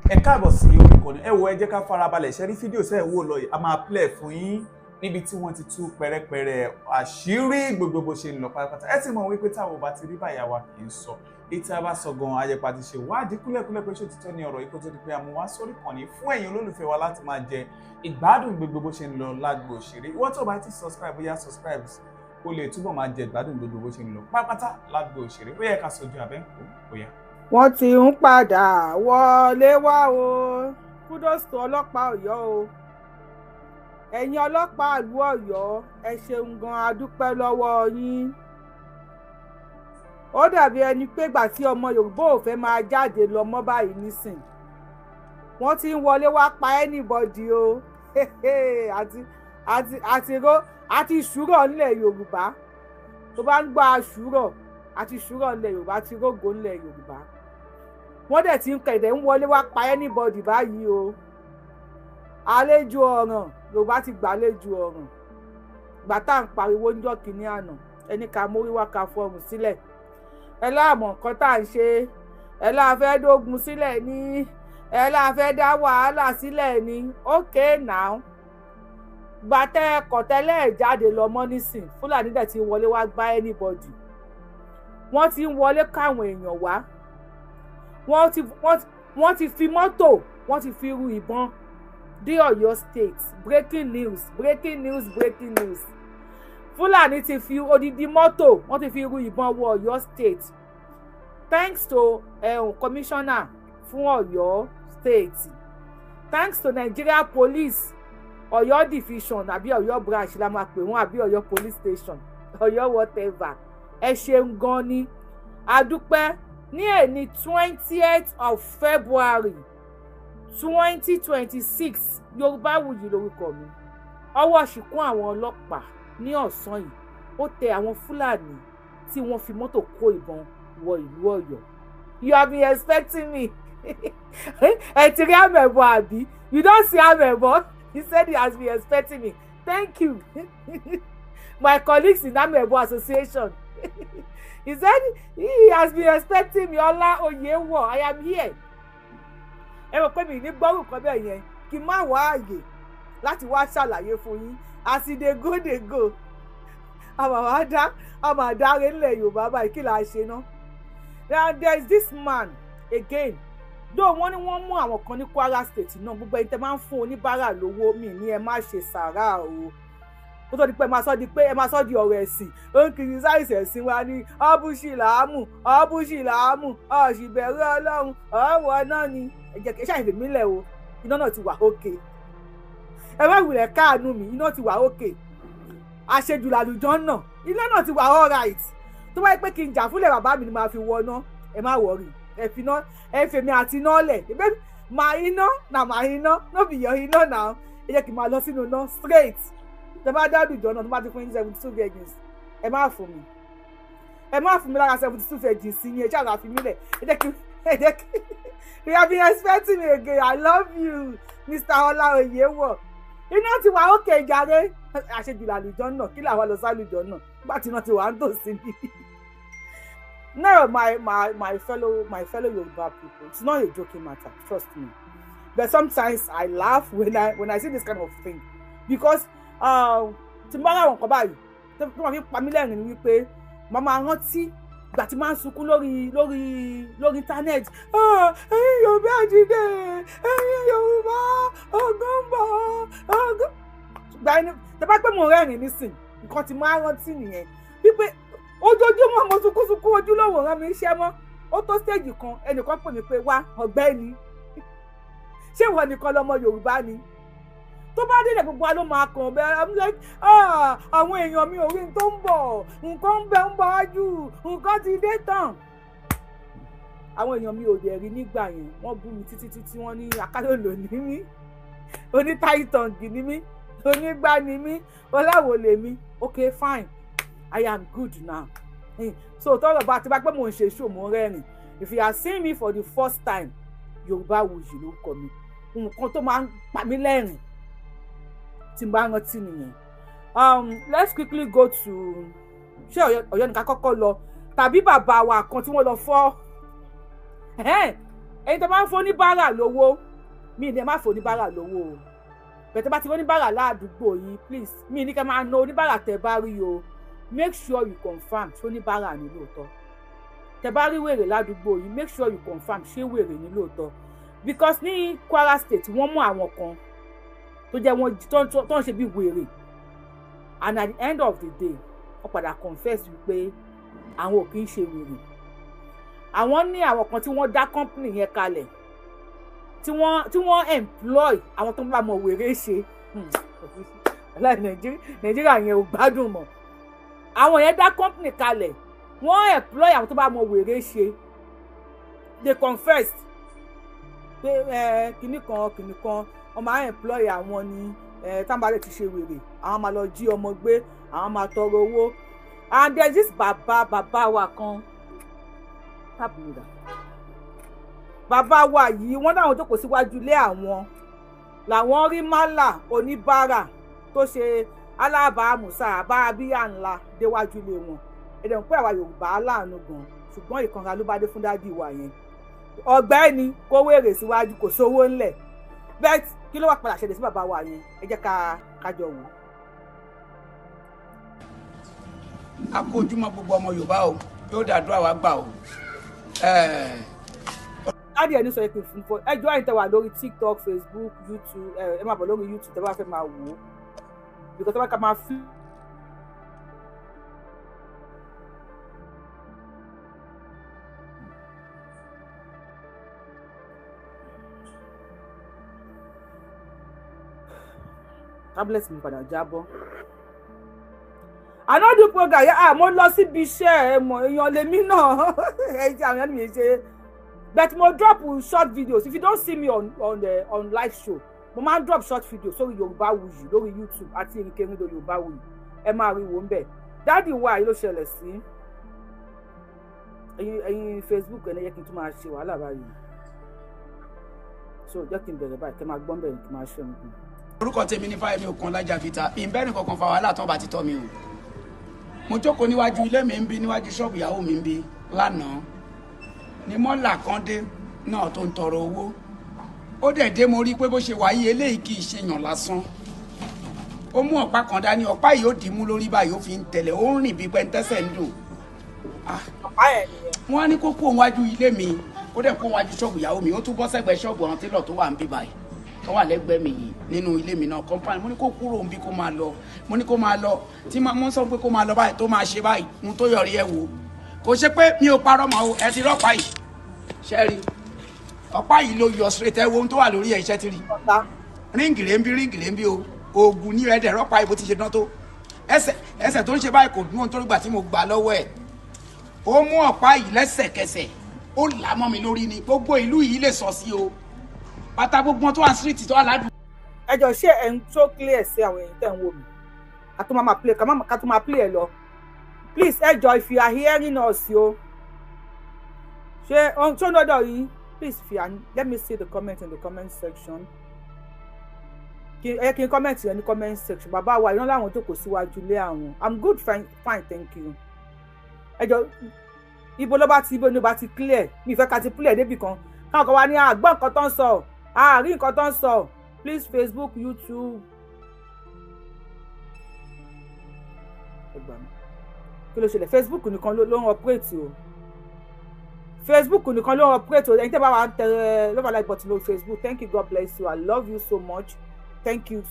ẹ káàbọ̀ sí orí ìkànnì ẹ wo ẹ jẹ́ ká farabalẹ̀ ṣe rí fídíò sẹ́ẹ̀ wò lọ yìí a máa play fún yín níbi tí wọ́n ti tú pẹ̀rẹ̀pẹ̀rẹ̀ àṣírí gbogbo bó ṣe ń lọ pátápátá ẹ ti mọ̀ wípé táwọn ò bá ti rí báyà wa kì í sọ ètí a bá sọ gan ayẹpa ti ṣe wádìí kúlẹ̀kúlẹ̀ pé ṣé òtítọ́ ni ọ̀rọ̀ yìí kó tó di pé a mú wá sórí ìkànnì fún ẹ̀yin olólùfẹ́ wa láti máa jẹ ìgbádùn gbogbo bó ṣe ń lọ lágbo òṣèré ìwọ tó bá ti subscribe bóyá subscribe kó lè túbọ̀ máa jẹ ìgbádùn gbogbo bó ṣe ń lọ pátápátá lágbo òṣèré ó yẹ ká sojú abẹ́ǹkó bóyá. wọ́n ti ń padà wọlé wá o kudos to ọlọ́pàá Ọ̀yọ́ o ẹ̀yin ọlọ́pàá ìlú Ọ̀yọ́ ẹ ṣeun gan adúpẹ́ lọ́wọ́ yín ó dàbí ẹni pé ìgbà tí ọmọ Yorùbá ò fẹ́ máa jáde lọ mọ́ báyìí nísìn wọ́n ti ń wọlé wá pa anybody o àti ìṣúrọ̀ nílẹ̀ Yorùbá tó bá ń gba àṣúrọ̀ àti ìṣúrọ̀ nílẹ̀ Yorùbá àti rógò nílẹ̀ Yorùbá wọ́n dẹ̀ ti ń kẹ̀dẹ̀ ń wọlé wá pa anybody báyìí o àlejò ọ̀ràn Yorùbá ti gbàlejò ọ̀ràn gbà tá à ń pariwo níjọ́ kìíní àná ẹni ká mórí wá ká fọrùn sílẹ̀ ẹ láàmọ̀ nǹkan tá à ń ṣe ẹ láà fẹ́ dógun sílẹ̀ ní ẹ láà fẹ́ dá wàhálà sílẹ̀ ní okay now gbàtẹ́ kọ̀tẹ́lẹ̀ jáde lọ mọ́ nísìn Fúlàní dẹ̀ ti wọlé wá gbá anybody wọ́n ti ń wọlé káwọn èèyàn wá wọ́n ti fi mọ́tò wọ́n ti fi ru ìbọn dé Ọ̀yọ́ state breaking news Fúlàní ti fi odidi mọ́tò wọ́n ti fi ru ìbọn wọ Ọ̀yọ́ state thanks to commissioner fún Ọ̀yọ́ state thanks to Nigeria police Ọ̀yọ́ division àbí Ọ̀yọ́ branch la máa pè wọ́n àbí Ọ̀yọ́ police station Ọ̀yọ́ whatever ẹ ṣeun gan ni adúpẹ́ ní èní 20th of February 2026 Yorùbá Wuyi lórúkọ mi ọwọ́ ṣìkún àwọn ọlọ́pàá ní ọ̀sán yìí ó tẹ àwọn Fúlàní tí wọ́n fi mọ́tò kó ìbọn wọ ìlú Ọ̀yọ́. You have been expecting me ẹ ti rí àmẹ̀bọ àbí you don see àmẹ̀bọ he said he has been expecting me thank you my colleagues in Amebo Association he said he has been expecting me Ọlá Oyèwọ̀ I am here ẹ mọ̀ pé mi ní gbọ́rù kan bẹ́ẹ̀ yẹn kí n má wá àyè láti wá ṣàlàyé fún yín as e dey go àmà dáre nílẹ̀ Yorùbá báyìí kí la ṣe ná. Now there is this man again though wọ́n ní wọ́n mú àwọn kan ní Kwara state náà gbogbo ẹni tẹ́ máa ń fún oníbàárà lówó mi ní ẹ má ṣe sàrà o kó tó di pé ẹ máa sọ di ọ̀rọ̀ ẹ̀sìn ó ń kiri sáìsì ẹ̀sìn wa ní ọ́bùṣì làámù ọ̀ṣìbẹ̀rù Ọlọ́run ọ̀wọ̀ náà ni ẹ̀jẹ̀ kí ṣàìfè mí lẹ̀ o iná náà ti wà ókè ẹ má wulẹ̀ káàánú mi iná ti wà ókè àṣejù làlùjọ náà iná náà ti wà all right tó bá yẹ pé kí n jà fúnlẹ̀ bàbá mi ni màá fi wọná ẹ má wọrí ẹ fèmí àti iná lẹ̀ ẹgbẹ́ màá iná no be your iná náà ẹ jẹ́ kí n máa lọ sínú iná straight tẹ bá dá àlùjọ náà tó bá ti fún yín 72 virgins ẹ má fún mi lára 72 virgins sí yín ẹ ṣáà fi mí lẹ̀ ẹ jẹ́ kí you have been expecting me again I love you Mr. Ọlá Oyèwọ̀ iná ti wà ókè jàre àṣejù làlùjọ náà kí làwọn lọ sálùjọ náà nígbà tí iná ti wà ń tò sí mi. Now my fellow Yoruba people, it's not a joking matter, trust me. But sometimes I laugh when I see this kind of thing because tí n bá ra àwọn kan báyìí tó máa fi pa mí lẹ́rìn ní wípé màmá rántí ìgbà tí máa ń sunkún lórí internet ẹ̀yin Yorùbá jíde ẹ̀yin Yorùbá ogun ń bọ̀ ogun. Gbà ẹni tẹ bá pẹ́ mo rẹ́rìn nísìn nǹkan tí máa rántí nìyẹn wípé ojoojúmọ́ mo sunkún ojú lòun rán mi iṣẹ́ mọ́ ó tó stage kan ẹnìkan pè mí pé wá ọ̀gbẹ́ni ṣé ìwọ nìkan lọmọ Yorùbá ni tó bá délé gbogbo wa ló máa kàn bẹ́ẹ̀ I'm like àwọn èèyàn mi ò rí n tó ń bọ̀ nǹkan ń bẹ ń bọ̀ wájú nǹkan ti dé tán àwọn èèyàn mi ò dẹ̀ rí nígbà yẹn wọ́n bú mi títí wọ́n ní akálòlò ní mí onítàìtàǹgì ní mí onígbà ní mí ọláwò lè mí okay fine I am good now so tọ́lọ̀ bá ti bá pẹ́ mò ń ṣe show mò ń rẹ́rìn if you are seeing me for the first time Yorùbá Wuyi ló kọ mi nǹkan tó máa ń pa mí lẹ́rìn tí n bá rántí nìyẹn let's quickly go to ṣé Ọ̀yọ́ nìkan kọ́kọ́ lọ tàbí bàbá wa kan tí wọ́n lọ fọ́ ẹ̀yin tó bá ń fún oníbàárà lówó mi ní ẹ má fún oníbàárà lówó o bẹ̀tẹ̀ bá ti fún oníbàárà ládùúgbò yìí please mi ní kẹ́ máa ná oníbàárà tẹ́ bá rí o make sure you confirm ṣé oníbàárà ní lóòótọ́ tẹ́ bá rí wèrè ládùúgbò yìí make sure you confirm ṣé wèrè ní lóòótọ́ because ní Kwara State wọ́n mú àwọn kan tó jẹ́ wọn tó ń ṣe bí wèrè and at the end of the day wọ́n padà confess wípé àwọn ò kì í ṣe wèrè àwọn ní àwọn kan tí wọ́n dá company yẹn kalẹ̀ tí wọ́n employ àwọn tó ń bá mọ wèrè ṣe Nàìjíríà yẹn ò gbádùn mọ́ àwọn yẹn dá company kalẹ̀ wọ́n employ àwọn tó bá mọ wèrè ṣe they confess pé kìnnì kan wọ́n máa employ àwọn ní tábàlẹ̀ ti ṣe wèrè àwọn máa lọ jí ọmọ gbé àwọn máa tọrọ owó and there is this bàbá wa kan bàbá wa yìí wọ́n dáhùn jókòó síwájú ilé àwọn làwọn rí málà oníbàárà tó ṣe alábàámùsà àbábíyà ńlá déwájú ilé wọn ẹ̀dẹ̀ ń pẹ́ àwa Yorùbá láàánú gan ṣùgbọ́n ìkanra ló bá dé fún dádì wa yẹn ọ̀gbẹ́ni kó wèrè síwájú kò sówó ńlẹ̀ bẹ́ẹ̀ kí ló wà padà ṣẹlẹ̀ sí bàbá wa yẹn ẹ jẹ́ kájọ wò. a kó ojúmọ́ gbogbo ọmọ Yorùbá o yóò dàdúrà wá gbà o. láti ẹni sọ èpè fún fún ẹjọ́ àyìntẹ́ wà lórí TikTok, Facebook, YouTube ẹ máa bọ̀ lórí YouTube tẹ́ bá fẹ́ máa wò ó bìkọ́ tẹ́ bá ká máa fi. tablet mi padà jábọ́ another program yà mo lọ síbi iṣẹ́ ẹ mọ̀ èèyàn lèmi náà ẹ jẹ́ àwọn ènìyàn ṣe but mo drop short videos if you don't see me on live show mo máa ń drop short videos sórí Yorùbá Wuyi lórí YouTube àti Ìrìnkèrindò Yorùbá Wuyi ẹ máa rí wò ń bẹ̀ dáàdì wa yìí ló ṣẹlẹ̀ sí ẹ̀yin Facebook ẹ̀ yẹ kí n tún máa ṣe wàhálà báyìí so jẹ́ kí n bẹ̀rẹ̀ báyìí kẹ́ máa gbọ́n bẹ̀rẹ̀ kí n máa ṣe nǹkan. orúkọ tèmi ní Fáyẹmí Okun Lájà Vita ìbẹ́rìn kankan fa wàhálà tó bá ti tọ́ mi o mo jókòó níwájú ilé mi ń bí níwájú ṣọ́ọ̀bù ìyàwó mi ń bí lánàá ni mọ́là kan dé náà tó ń tọrọ owó ó dẹ̀ dé mo rí pé bó ṣe wáyé eléyìí kì í ṣe yàn lásán ó mú ọ̀pá kan dání ọ̀pá yìí ó dì í mú lórí báyìí ó fi ń tẹ̀lẹ̀ ó ń rìn bí pẹ́ńtẹ́sẹ̀ ń dùn wọ́n á ní kó kó wájú ilé mi ó dẹ̀ kó wájú ṣọ́ọ̀bù ìyàwó mi ó tún bọ́ sẹ́gbẹ̀ẹ́ ṣọ́ọ̀bù ọ̀ràn télọ̀ tó wà ń bí báyìí tó wà lẹ́gbẹ̀ẹ́ mi yìí nínú ilé mi náà kọ́ńpánì mo ní kó kúrò ń bí kó máa lọ mo ní kó máa lọ tí mo sọ pé kó máa lọ báyìí tó máa ṣe báyìí mo tó yọrí ẹ wò kò ṣe pé mi ò parọ́ mọ́ o ẹ ti rọ́pàá yìí ṣẹ́rí ọ̀pá yìí ló yọ straight ẹ wo ohun tó wà lórí ẹ̀ iṣẹ́ ti rí ríǹgì rẹ̀ ń bí o oògùn ní ẹ̀dẹ̀ rọ́pàá yìí bó ti ṣe dán tó ẹsẹ̀ tó ń ṣe báyìí kò dún ohun tó gbà tí mo gbà lọ́wọ́ ẹ̀ ó mú ọ̀pá yìí lẹ́sẹ̀kẹsẹ̀ ó là mọ́ mi lórí ni gbogbo ìlú yìí lè sọ sí o pátá gbogbo tó wà street tó wà ládùúgbò. ẹ jọ ṣé ẹ ń tó clear sí àwọn èyí tẹ̀ ń wò mí ká tó máa play ẹ lọ please ẹ jọ if you are hearing us o ṣé ohun tó ń dọ́dọ̀ yìí please if you are let me see the comment in the comment section kí n comment yẹn ní comment section bàbá wa ìran láwọn tó kò síwájú ilé àwọn I'm good fine thank you ẹ jọ ibo ló bá ti clear mi ìfẹ́ ká ti play débì kan káwọn kan wá ní àgbọ̀n nǹkan tó ń sọ àárín nǹkan tó ń sọ please Facebook, YouTube kí ló ṣẹlẹ̀ Facebook nìkan ló ń operate o Facebook nìkan ló ń operate o ẹni tẹ́ bá wà ń tẹ lọ́wọ́ like button lórí Facebook thank you God bless you I love you so much thank you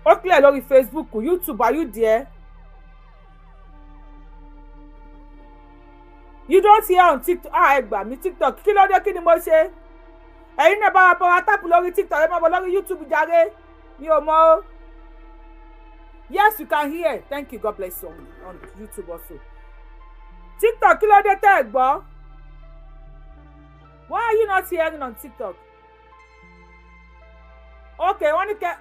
ó clear lórí Facebook YouTube are you there? You don't hear on TikTok ẹ gbà mí TikTok kí ló dé kí ni mo ṣe ẹ̀yin náà bá wa tápù lórí TikTok ẹ má bọ̀ lórí YouTube jàre mi ò mọ̀ o yes you can hear thank you God bless you on YouTube also TikTok kí ló dé tẹ́ ẹ gbọ́ why are you not hearing on TikTok okay wọ́n ní kẹ́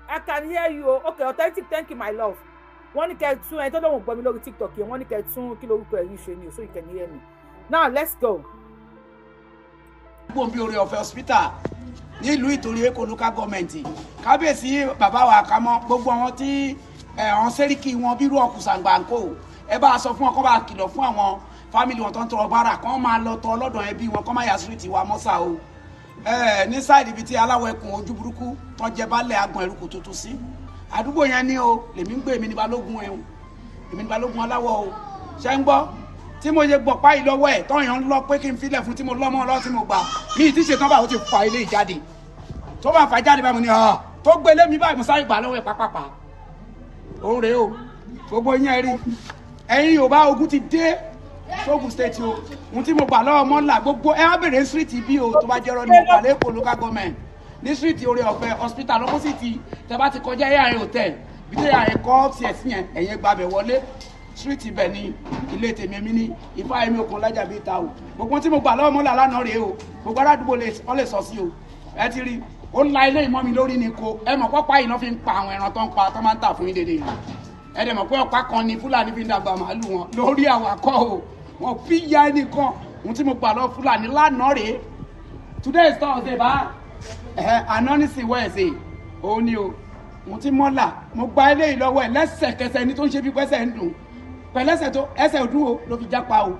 I can hear you okay authentic thank you my love wọ́n ní kẹ́ tún ẹ tó lóun gbọ́ mi lórí TikTok yẹn wọ́n ní kẹ́ tún kí lórúkọ ẹ̀yin ṣe ni so you can hear me now let's go. gbòǹbí orí ọ̀fẹ́ hospital nílùú Ìtòrí Èkó local government kábíyèsí bàbá wa Àkámọ́ gbogbo àwọn tí àwọn sẹ́ríkì wọn bírú ọkùsàǹgbàǹkó ẹ bá a sọ fún wọn kó bá a kìlọ̀ fún àwọn family wọn tó ń tọrọ bára kán máa lọ tọ ọlọ́dọ̀ ẹbí wọn kán máa yà street wa mọ́sà o ní sáìdì ibi tí aláwọ̀ ẹkùn ojú burúkú tó jẹ balẹ̀ agbọ̀n ẹrùkù tuntun sí àdúgbò yẹn ní o lèmi ń gbé èmi ní balógun ẹ̀hún èmi ní balógun aláwọ̀ o ṣe ń gbọ́ tí mo yẹ gbọ̀ páyì lọ́wọ́ ẹ̀ tọ́yàn ń lọ pé kí n filẹ̀ fún tí mo lọ́mọ lọ́wọ́ tí mo gbà mí ti ṣe tán báwo ti fa ilé ìjáde tó bá fa jáde báyìí mo ní tó gbé lé mi báyìí mo sáré gbà lọ́wọ́ ẹ̀ pápápá òun rèé o gbogbo yẹn rí ẹ̀yin Yorùbá ogun ti dé sógun state o ohun tí mo gbà lọ́wọ́ mọ́là gbogbo ẹ wá bèrè street bí o tó bá jẹ́rọ ní mo gbà lẹ́kọ̀ọ́ local government ní street Oore Ọ̀fẹ́ hospital opposite tẹ bá ti kọjá AIA hotel bí tẹ AIA kọ́ ọ́fíìsì yẹn ẹ̀yẹ gbàbẹ̀ wọlé street ibẹ̀ ní ilé tèmi èmi ní ifá ẹ̀mí okùn lájà bíi ta o gbogbo tí mo gbà lọ́wọ́ mọ́là lánàá rèé o gbogbo aládùúgbò ọ lè sọ sí o ẹ ti rí ó la ilé ìmọ̀ mi lórí ni ko ẹ mọ̀ pọ́pá yìí náà fi ń pa àwọn ẹran tó ń pa tó máa ń tà fún yín dédé yìí ẹ dẹ̀ mọ̀ pé ọ̀pá kan ni Fúlàní fi ń dàgbà màálù wọn lórí àwàkọ́ o wọn fi ya ẹnìkan ohun tí mo gbà lọ Fúlàní lánàá rèé today is Thursday bá àná ní sí Wednesday òun ni o ohun tí mọ́là mo gba eléyìí lọ́wọ́ ẹ̀ lẹ́sẹ̀kẹsẹ̀ ẹni tó ń ṣe bí pẹ́sẹ̀ ń dùn pẹ̀lẹ́sẹ̀ tó ẹsẹ̀ òdún o ló fi jápa o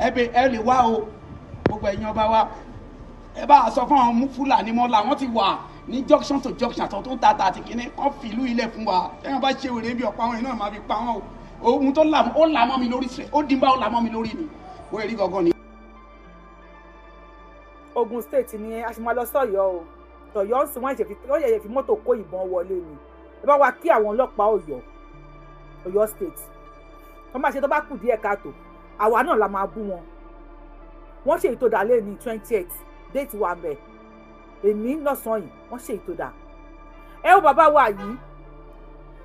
ẹ lè wá o gbogbo ẹ̀yin ọba wa ẹ bá sọ fún àwọn Fúlàní mọ́là wọ́n ti wà ní junction to junction àtọ̀ tó ń ta àti kìíní kan fìlú ilẹ̀ fún wa ẹ̀yàn bá ṣe wèrè bí ọ̀pá wọn iná máa fi pa wọn o ohun tó là mọ́ mi lórí ó dín bá ó là mọ́ mi lórí ni wọ́n èrí gangan ni. Ogun State ni a ṣe máa lọ sọ́yọ́ o tọ̀yọ́ ń sìn wọ́n yẹ̀yẹ̀ fi mọ́tò kó ìbọn wọlé ni ẹ bá wa kí àwọn ọlọ́pàá Ọ̀yọ́ State wọ́n máa ṣe tó bá kù díẹ̀ káàtó àwa náà la máa bú wọn wọ́n ṣe ètò ìdálé ní 28 déètì wa ń bẹ̀ èmi lọ́sàn-án yìí wọ́n ṣe ètò ìdá ẹ ó bàbá wa yìí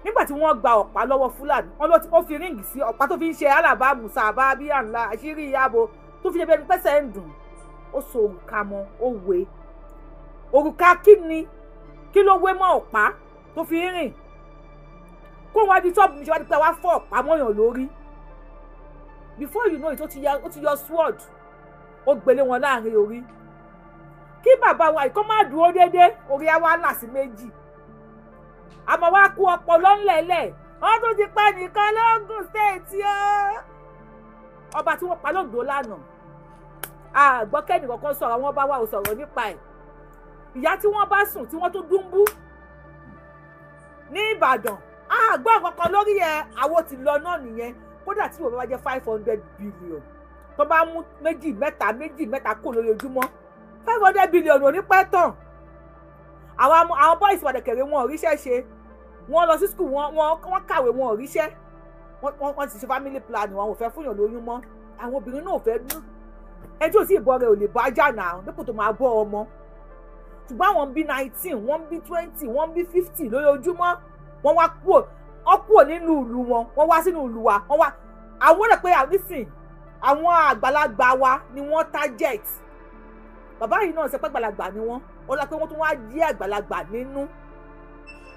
nígbà tí wọ́n gba ọ̀pá lọ́wọ́ Fúlàní ó fi ríǹgì sí ọ̀pá tó fi ń ṣe alábà musa àbá bíyà ńlá àṣírí ìyàbò tó fi ṣe bẹ́ẹ̀ ni pẹ́sẹ̀ ń dùn ó so òrùka mọ́ ó wé òrùka kí ló wé mọ́ ọ̀pá tó fi ń rìn kó wọn di ṣọ́ọ̀bù mi ṣe wá di pé wá fọ́ ọ̀pá mọ́yàn lórí before you know it ó ti yọ sword ó gbélé wọn láàrin orí kí bàbá wa ìkọ́ máa dúró déédéé orí àwa là sí méjì àmọ́ wá kú ọpọlọ ńlẹ̀ẹ́lẹ̀ wọ́n tún ti pẹ́ nìkan lógún stéètì o ọba tí wọ́n pa lóńdó lánàá àgbọ́kẹ́ni kankan sọ̀rọ̀ àwọn ọba wa ò sọ̀rọ̀ nípa ẹ̀ ìyá tí wọ́n bá sùn tí wọ́n tún dúnbú ní Ìbàdàn àgbọ̀ kankan lórí ẹ̀ àwo ti lọ náà nìyẹn kódà tí bàbá wa jẹ́ 500 billion tó bá mú méjì mẹ́ta kò lórí ojúmọ́ 500 billion ò ní pẹ́ tán àwọn boys wà dẹ̀kẹ̀rẹ̀ wọn ò ríṣẹ́ ṣe wọ́n lọ sí school wọ́n kàwé wọn ò ríṣẹ́ wọ́n ti ṣe family planning wọn ò fẹ́ fúnyàn lóyún mọ́ àwọn obìnrin náà ò fẹ́ dún ẹjọ́ sí ìbọn rẹ̀ ò lè bọ́ ajá náà dípò tó máa bọ́ ọmọ ṣùgbọ́n àwọn bí 19 wọ́n bí 20 wọ́n bí 50 lójoojúmọ́ wọ́n wá kúrò nínú ìlú wọn wọ́n wá sínú ìlú wa wọ́n wá àwọn rẹ̀ pé àrísìn àwọn àgbàlagbà wa ni wọ́n target bàbá yìí náà ṣe pé àgbàlagbà ni wọ́n lọ pé wọ́n tún wá jí àgbàlagbà nínú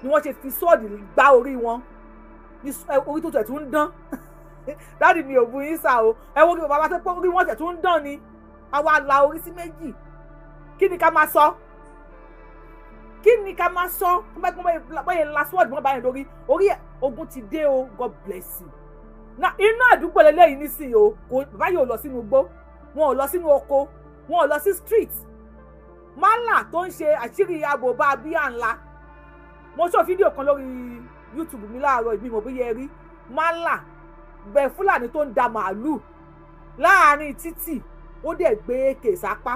ni wọ́n ṣe fi sọ́ọ̀dì gbá orí wọn ní orí tó tẹ̀ tún ń dán dáàdì mi ò bu yín sá o ẹ wo kí bàbá tó pé orí wọn tẹ̀ tún ń dán ni àwa la orí sí méjì kí ni ká máa sọ báyìí la sọ́ọ̀dì wọn báyìí lórí orí ogun ti dé o God bless you na inú àdúgbò lélẹ́yìí nísìnyí o bàbá yìí ò lọ sínú igbó wọn ò lọ sínú oko wọn ò lọ sí street málà tó ń ṣe àṣírí abo bá bíyà ńlá mo ṣó fídíò kan lórí YouTube mi láàárọ̀ ìbímọ bí yẹ rí málà bẹ Fúlàní tó ń da màálù láàárín títì ó dẹ̀ gbé kèsápá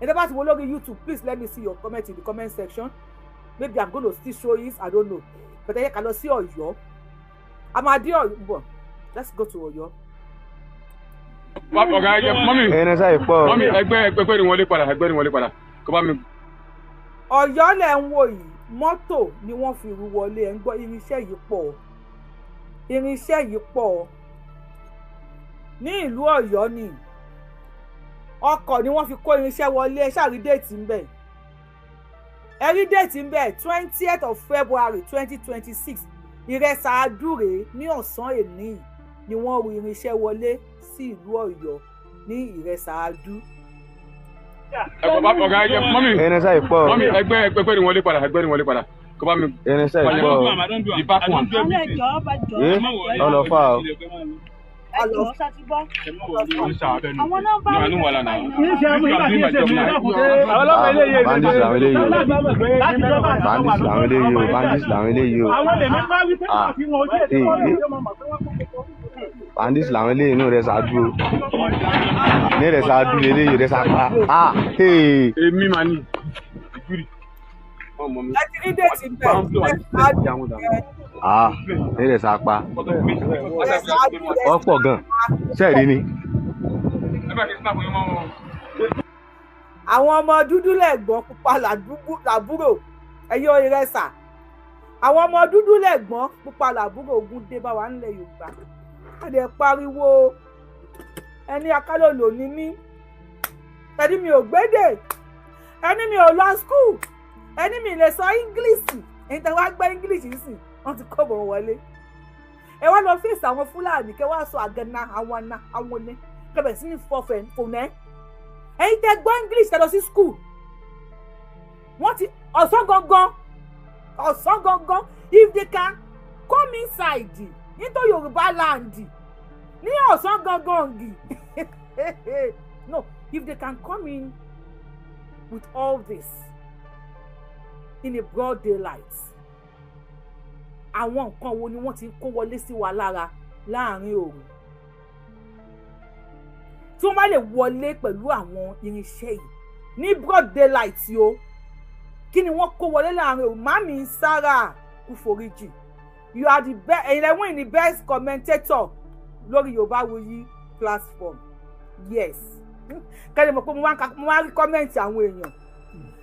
ẹ̀dẹ́ bá ti wo lórí YouTube please let me see your comment in the comment section maybe I'm gonna still show it I don't know but ẹ yẹ ká lọ sí Ọ̀yọ́ àmàdí Ọ̀yọ́ bọ̀ let's go to Ọ̀yọ́. ọ̀gá ẹgbẹ́ mọ́mí mọ́mí ẹgbẹ́ ni wọlé padà kó bá mi. Ọ̀yọ́ lẹ̀ ń wò yìí mọ́tò ni wọ́n fi rú wọlé ẹ̀ ń gbọ́ irinṣẹ́ yìí pọ̀ ní ìlú Ọ̀yọ́ ni ọkọ̀ ni wọ́n fi kó irinṣẹ́ wọlé ẹ ṣáà rí déètì ń bẹ̀ ẹ rí déètì ń bẹ̀ 20th of February 2026 Iresa-Adu rèé ní ọ̀sán èní ni wọ́n rú irinṣẹ́ wọlé sí ìlú Ọ̀yọ́ ní Iresa-Adu. ọ̀gá ẹgbẹ́ mọ́mí mọ́mí ẹgbẹ́ ni wọlé padà kó bá mi. Iresa ìpọ̀ the back one. ọlọ́fà o. Hello. Àwọn nọ́mbà bandits làwọn eléyìí inú Iresa-Adu ní Iresa-Adu eléyìí Iresa-Pa èmi mà ní ìjúrì ọmọ mi láti rí déètì bẹ́ẹ̀ ní Iresa-Pa ọ̀pọ̀ gan sẹ́ẹ̀rí ni. àwọn ọmọ dúdú lẹ́gbọ́n pupa làbúrò ẹ̀yọ́ Iresa àwọn ọmọ dúdú lẹ́gbọ́n pupa làbúrò ogun dé bá wa nílẹ̀ Yorùbá àdè pariwo ẹni akálòlò ní mí ẹni mi ò gbédè ẹni mi ò lọ skul ẹni mi lè sọ English ẹni tí wàá gbọ́ English sí wọ́n ti kọ́ bọ̀ wọlé ẹ wá lọ fèsì àwọn Fúlàní kẹ wá sọ àgànà àwọn ọ̀nẹ́ kẹbẹ̀ sí ní fọfẹ̀ fònẹ́ ẹ̀yin tẹ́ gbọ́ English tẹ́ lọ sí skul wọ́n ti ọ̀sán gangan if they can come inside into Yoruba land ní ọ̀sán gangan no if they can come in with all this in a broad daylight àwọn nǹkan wo ni wọ́n ti kó wọlé sí wa lára láàrin òru tí wọ́n bá lè wọlé pẹ̀lú àwọn irinṣẹ́ yìí ní broad daylight o kí ni wọ́n kó wọlé láàrin òru mami Sarah Kuforiji you are the best ẹ̀yin lẹ́wọ̀n the best commentator lórí Yorùbá Wuyi platform yes kẹ́lẹ́ mọ̀ pé mo máa rí kọ́mẹ̀ntì àwọn èèyàn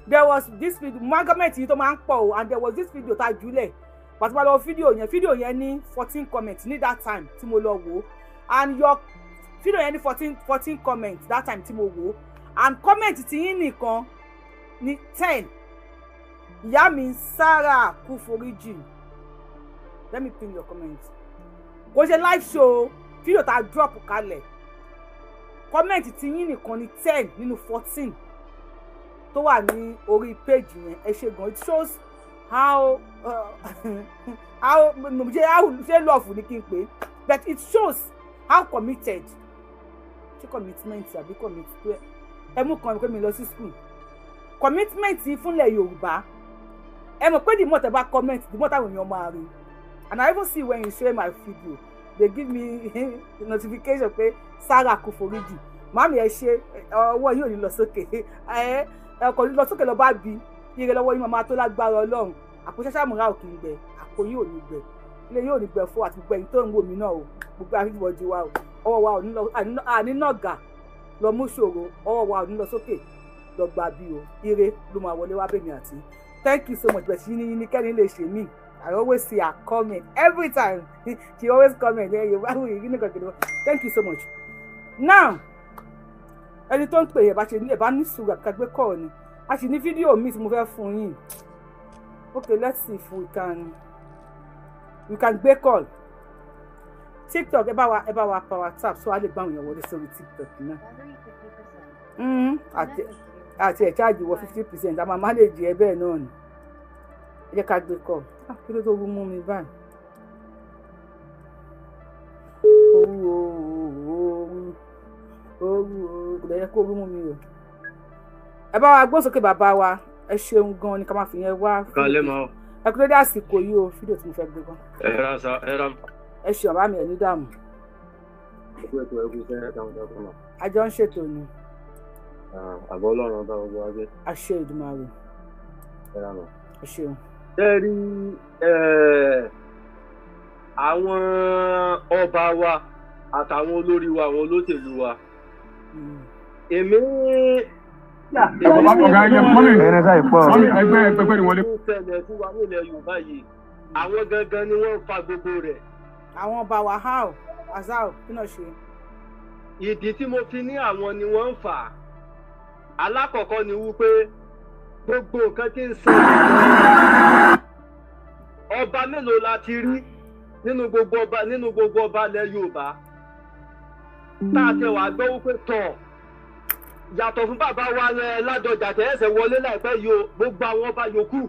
there was this video mo máa kọ́mẹ̀ntì yìí tó máa ń pọ̀ o and there was this video tá a jùlẹ̀ pàtó máa lọ fídíò yẹn ní 14 comments ní that time tí mo lọ wò and your video yẹn ní 14 comments that time tí mo wò and comment ti yín nìkan ní 10 ìyá mi Sarah Kuforiji let me pin your comments kò ṣe live show fídíò tá a drop kalẹ̀ comment ti yín nìkan ní 10 nínú 14 tó wà ní orí page yẹn ẹ ṣe gan it shows how ṣe love ní kí n pè but it shows how committed ṣe commitment àbí commitment ẹ mú kan pé mi lọ sí school commitment fúnlẹ̀ Yorùbá ẹ mọ̀ pé the more tẹ́ bá comment the more táwọn èèyàn máa rí and I even see when you share my video they give me notification pé Sarah Kuforiji màmí ẹ ṣe ọwọ́ yóò ní lọ sókè ẹ ọkọ̀ ní lọ sókè lọ bá bi ire lọ́wọ́ yín máa tó lágbára Ọlọ́run àpò ṣáṣá múra òkè ń gbẹ àpò yìí ò ní gbẹ ilé yóò ní gbẹ fún àti gbẹ̀yìn tó ń wò mí náà o gbogbo àríwọ̀dì wa o ọwọ́ wa ò ní lọ ànínàgà lọ mú ṣòro ọwọ́ wa ò ní lọ sókè lọ gbà bí o ire ló máa wọlé wá bèmí àti thank you so much bẹ̀sí ní kẹ́ni lè ṣe mí I always see her comment every time she always comment Yorùbá Wuyi nìkan kìlọ̀ thank you so much now ẹni tó ń pè ẹ bá ní sùúrù àkàgbé kọ́ ni a sì ní fídíò mi tí mo fẹ́ fún yín okay let's see if we can gbé call TikTok ẹ bá wa power tap so a lè gbá àwọn èèyàn wọlé sórí TikTok náà àti ẹ̀ charge wọ 50% a máa manage ẹ bẹ́ẹ̀ náà ni ẹ jẹ́ ká gbé call kí ló tó rú mú mi báyìí kò lè yẹ kó rú mú mi o ẹ bá wa gbósókè bàbá wa ẹ ṣeun gan ni ká máa fi yẹn wá ẹ kúrò dé àsìkò yìí o fídíò tí mo fẹ́ gbé gan ẹ ṣe ọ̀bá mi ẹ̀ ní dààmú àjọ ń ṣètò ni àbọ̀ Ọlọ́run ọba gbogbo wa gbé àṣẹ Ìdùmarè ẹ ṣeun. ẹ rí àwọn ọba wa àtàwọn olórí wa àwọn olóṣèlú wa èmi ẹgbẹ́ ni wọlé. ṣẹlẹ̀ fún wa nílẹ̀ Yorùbá yìí àwọn gangan ni wọ́n fa gbogbo rẹ̀. àwọn ọba wa how azal kí náà ṣe. ìdí tí mo fi ní àwọn ni wọ́n ń fà á alákọ̀ọ́kọ́ ni wípé gbogbo nǹkan tí ń ṣẹlẹ̀ ọba mélòó la ti rí nínú gbogbo ọba ilẹ̀ Yorùbá tá a tẹ wàá gbọ́ wípé tọ̀ yàtọ̀ fún bàbá wa yẹn Ládọjà tẹ̀ ẹ̀sẹ̀ wọlé láìpẹ́ yìí o gbogbo àwọn ọba yòókù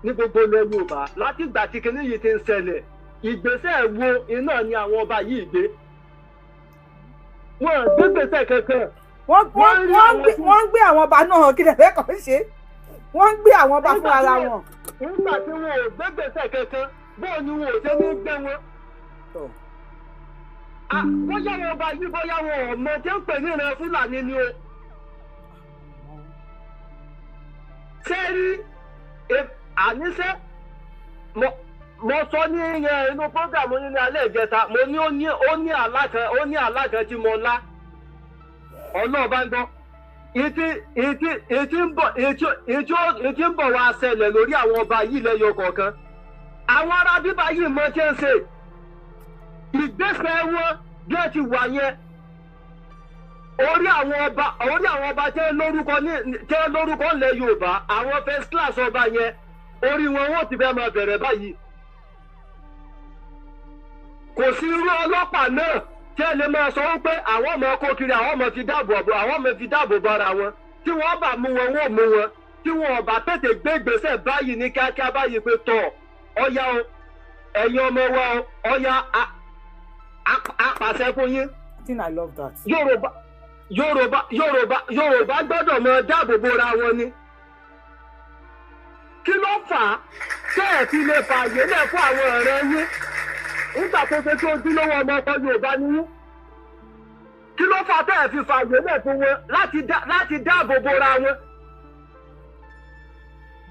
ní gbogbo ilẹ̀ Yorùbá láti ìgbà tí kinní yìí ti ń ṣẹlẹ̀ ìgbésẹ̀ wo iná ni àwọn ọba yìí gbé wọn gbégbèsè kankan. wọ́n gbé àwọn ọba náà kí lè kàn ṣe wọ́n gbé àwọn ọba fún ara wọn. nígbà tí wọn ò gbégbèsè kankan bóò ni wọn ò ṣe ní gbé wọn. bóyá wọn ọba yìí bóyá wọn ọmọ tí ń pè ní ìran Fúlàní ni o. ṣé rí àníṣe mo sọ ní inú prógrámù yín ní alẹ́ ìjẹta mo ní ó ní alákan tí mo lá ọlọ́ọ̀bá ń gbọ́ ìtí ń bọ̀ wá ṣẹlẹ̀ lórí àwọn ọba yìí lẹ́yọ kọ̀ọ̀kan àwọn ará bíbá yìí mọ tí ń ṣe ìgbésẹ̀ wọn bí ẹ ti wà yẹn orí àwọn ọba tí ń lórúkọ ńlẹ̀ Yorùbá àwọn first class ọba yẹn orí wọn wọ́n ti fẹ́ máa bẹ̀rẹ̀ báyìí kò sí irú ọlọ́pàá náà tí ẹ lè máa sọ wípé àwọn ọmọ kó kiri àwọn ọmọ fi dáàbò bo ara wọn tí wọ́n bá mú wọn wọ́n mú wọn tí wọ́n bá tètè gbé ìgbésẹ̀ báyìí ní kíákíá báyìí pé tọ̀ ọ̀yá o ẹ̀yin ọmọ wa o ọ̀yá apàṣẹ fún yín. I think I love that. Yorùbá gbọ́dọ̀ mọ dáàbò bora wọn ni. Kí ló fà á tẹ́ ẹ̀ fi lè fààyè lẹ̀ fún àwọn ọ̀rẹ́ yín nígbà tó ṣe tó ojúlówó ọmọ ọkọ Yorùbá ni yín? Kí ló fà á tẹ́ ẹ̀ fi fààyè lẹ̀ fún wọn láti dáàbò bora wọn?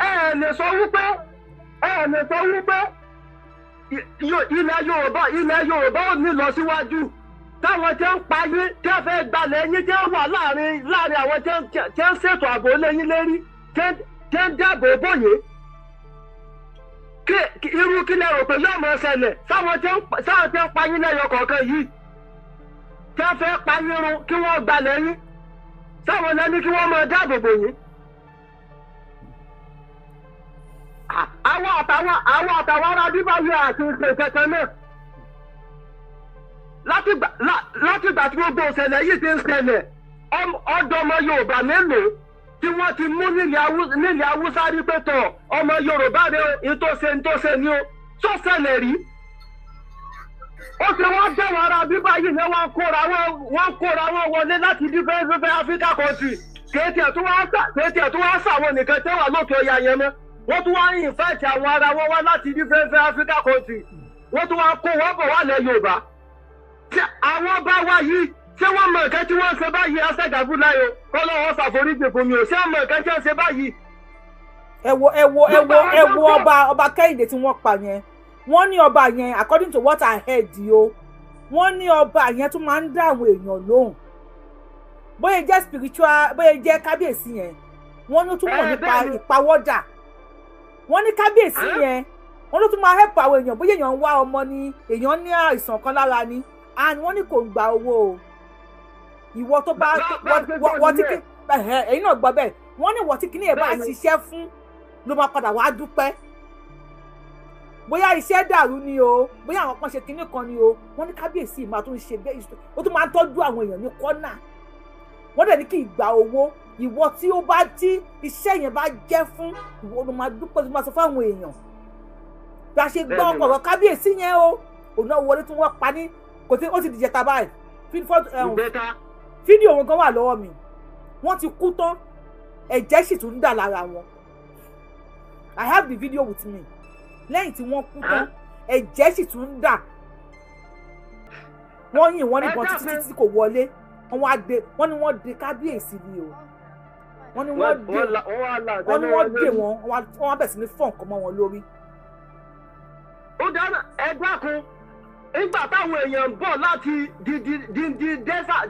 Ẹ lè sọ wípé ilẹ̀ Yorùbá ò ní lọ síwájú táwọn tí ń pa yín tí wọ́n fẹ́ gbalẹ̀ yín tí wọ́n wà láàrin àwọn tí ń ṣètò ààbò lẹ́yìn lérí tí ń dáàbò bòye irú kí lẹ rò pé yóò máa ṣẹlẹ̀ sáwọn tí ń pa yín lẹ́yọ kọ̀ọ̀kan yìí tí wọ́n fẹ́ pa yín run kí wọ́n gbalẹ̀ yín sáwọn lẹ́ni kí wọ́n máa dáàbò bò yín. àwọn àtàwọn ará bíbáyé àti ìṣe kẹ̀kẹ́ náà látìgbà tí gbogbo ìṣẹ̀lẹ̀ yìí ti ń ṣẹlẹ̀ ọ̀dọ́ ọmọ Yorùbá mélòó tí wọ́n ti mú nílẹ̀ Haúsá rí pé tọ̀ ọmọ Yorùbá rẹ̀ ìtòsẹ̀ ni ó tó ṣẹlẹ̀ rí. ó ṣe wọ́n bẹ̀rù ara bíbá yìí ni wọ́n kóra wọn wọlé láti different Africa country kéètì ẹ̀ tó wá sàwọn nìkan tẹ́wà lókè ọya yẹn mọ́ wọ́n tún wá ń ìfẹ́ẹ̀tì àwọn ara wọn wá láti different Africa country wọ́n tún wá kó wọ́n bọ̀ wá lẹ̀ Yorùbá. Tí àwọn bá wá yìí ṣé wọ́n mọ nǹkan tí wọ́n ń ṣe báyìí aṣẹ́gàbù láyò kọ́lọ́wọ́ ṣàforíjì fún mi ò ṣé mọ nǹkan tí wọ́n ń ṣe báyìí. ẹ wo ọba Kẹ́hìndé tí wọ́n pa yẹn wọ́n ní ọba yẹn according to what I heard o wọ́n ní ọba yẹn tún máa ń dá àwọn èèyàn lóhùn bóyá jẹ́ spiritual bóyá jẹ́ kábíyèsí yẹn wọ́n ló tún mọ̀ nípa ìpawọ́dà wọ́n ní kábíyèsí yẹn wọ́n ló tún máa help àwọn èèyàn bóyá èèyàn ń wá ọmọ ni èèyàn ní àìsàn kan lára ni and wọ́n ní kò ń gba owó o ìwọ tó bá wọ́n tí kí ẹ̀yin náà gbọ́ bẹ́ẹ̀ wọ́n ní wọ́n tí kí ní ẹ̀ bá ṣiṣẹ́ fún ló máa padà wá dúpẹ́ bóyá iṣẹ́ dàrú ni o bóyá àwọn kan ṣe kinní kan ni o wọ́n ní kábíyèsí máa tún ṣe bẹ́ẹ̀ ó tún máa ń tọ́jú àwọn èèyàn ní kọ́nà wọ́n dẹ̀ ní kí ìgbà owó ìwọ tí ó bá tí iṣẹ́ yẹn bá jẹ́ fún ìwọ ló máa dúpẹ́ tó máa sọ fún àwọn èèyàn bí a ṣe gbọ́ ọ̀rọ̀ kábíyèsí yẹn o òun náà wọlé tí wọ́n pa ní kò tí ó ti dìjẹta báyìí fídíò wọn gan wà lọ́wọ́ mi wọ́n ti kú tán ẹ̀jẹ̀ sì tún ń dà lára wọn I have the video with me lẹ́yìn tí wọ́n kú tán ẹ̀jẹ̀ sì tún ń dà wọ́n yìn wọ́n níbọn títí kò wọlé wọ́n ní wọ́n de kábíyèsí ni o wọ́n ní wọ́n dè wọ́n bẹ̀ sí ní fọ́ nǹkan mọ́ wọn lórí. ó dáná ẹ dákun nígbà táwọn èèyàn ń bọ̀ láti di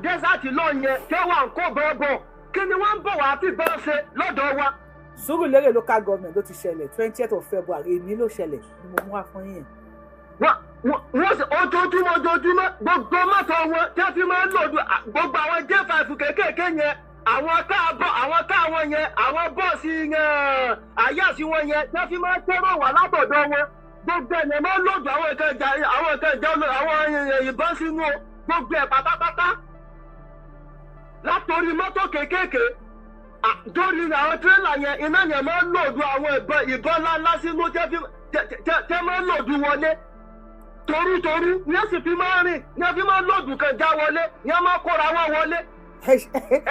dẹ́sàtì lọ yẹn tí wọ́n ń kó bọ́ọ̀bọ̀ kí ni wọ́n ń bọ̀ wá fi bọ́ọ̀ ṣe lọ́dọ̀ wa. Surulere local government ló ti ṣẹlẹ̀ 20th of February èmi ló ṣẹlẹ̀ ni mo mú wá fún yín. wọ́n sì ojoojúmọ́ gbogbo mọ́tò wọn tí wọ́n fi máa ń lòdù gbogbo àwọn J5 kéékèèké yẹn àwọn káwọn yẹn àwọn bọ́ọ̀sì yẹn àyàsí wọn yẹn tí wọ́n fi máa ń tẹ́rọ̀ wá látọ̀dọ̀ wọn gbogbo ẹ̀yẹ̀ máa ń lòdù àwọn nǹkan ìjà àwọn ìbọn sínú gbogbo ẹ̀ pátápátá látòrí mọ́tò kéékèèké dórí àwọn tírélà yẹn iná yẹn máa ń lòdù àwọn ìbọn ńláńlá sínú tẹ́ máa ń lòdù wọlé torútorú ní ẹ̀sìn fi máa rìn ní ẹ fi máa lòdù kan já wọlé ní ẹ máa kóra wọn wọlé.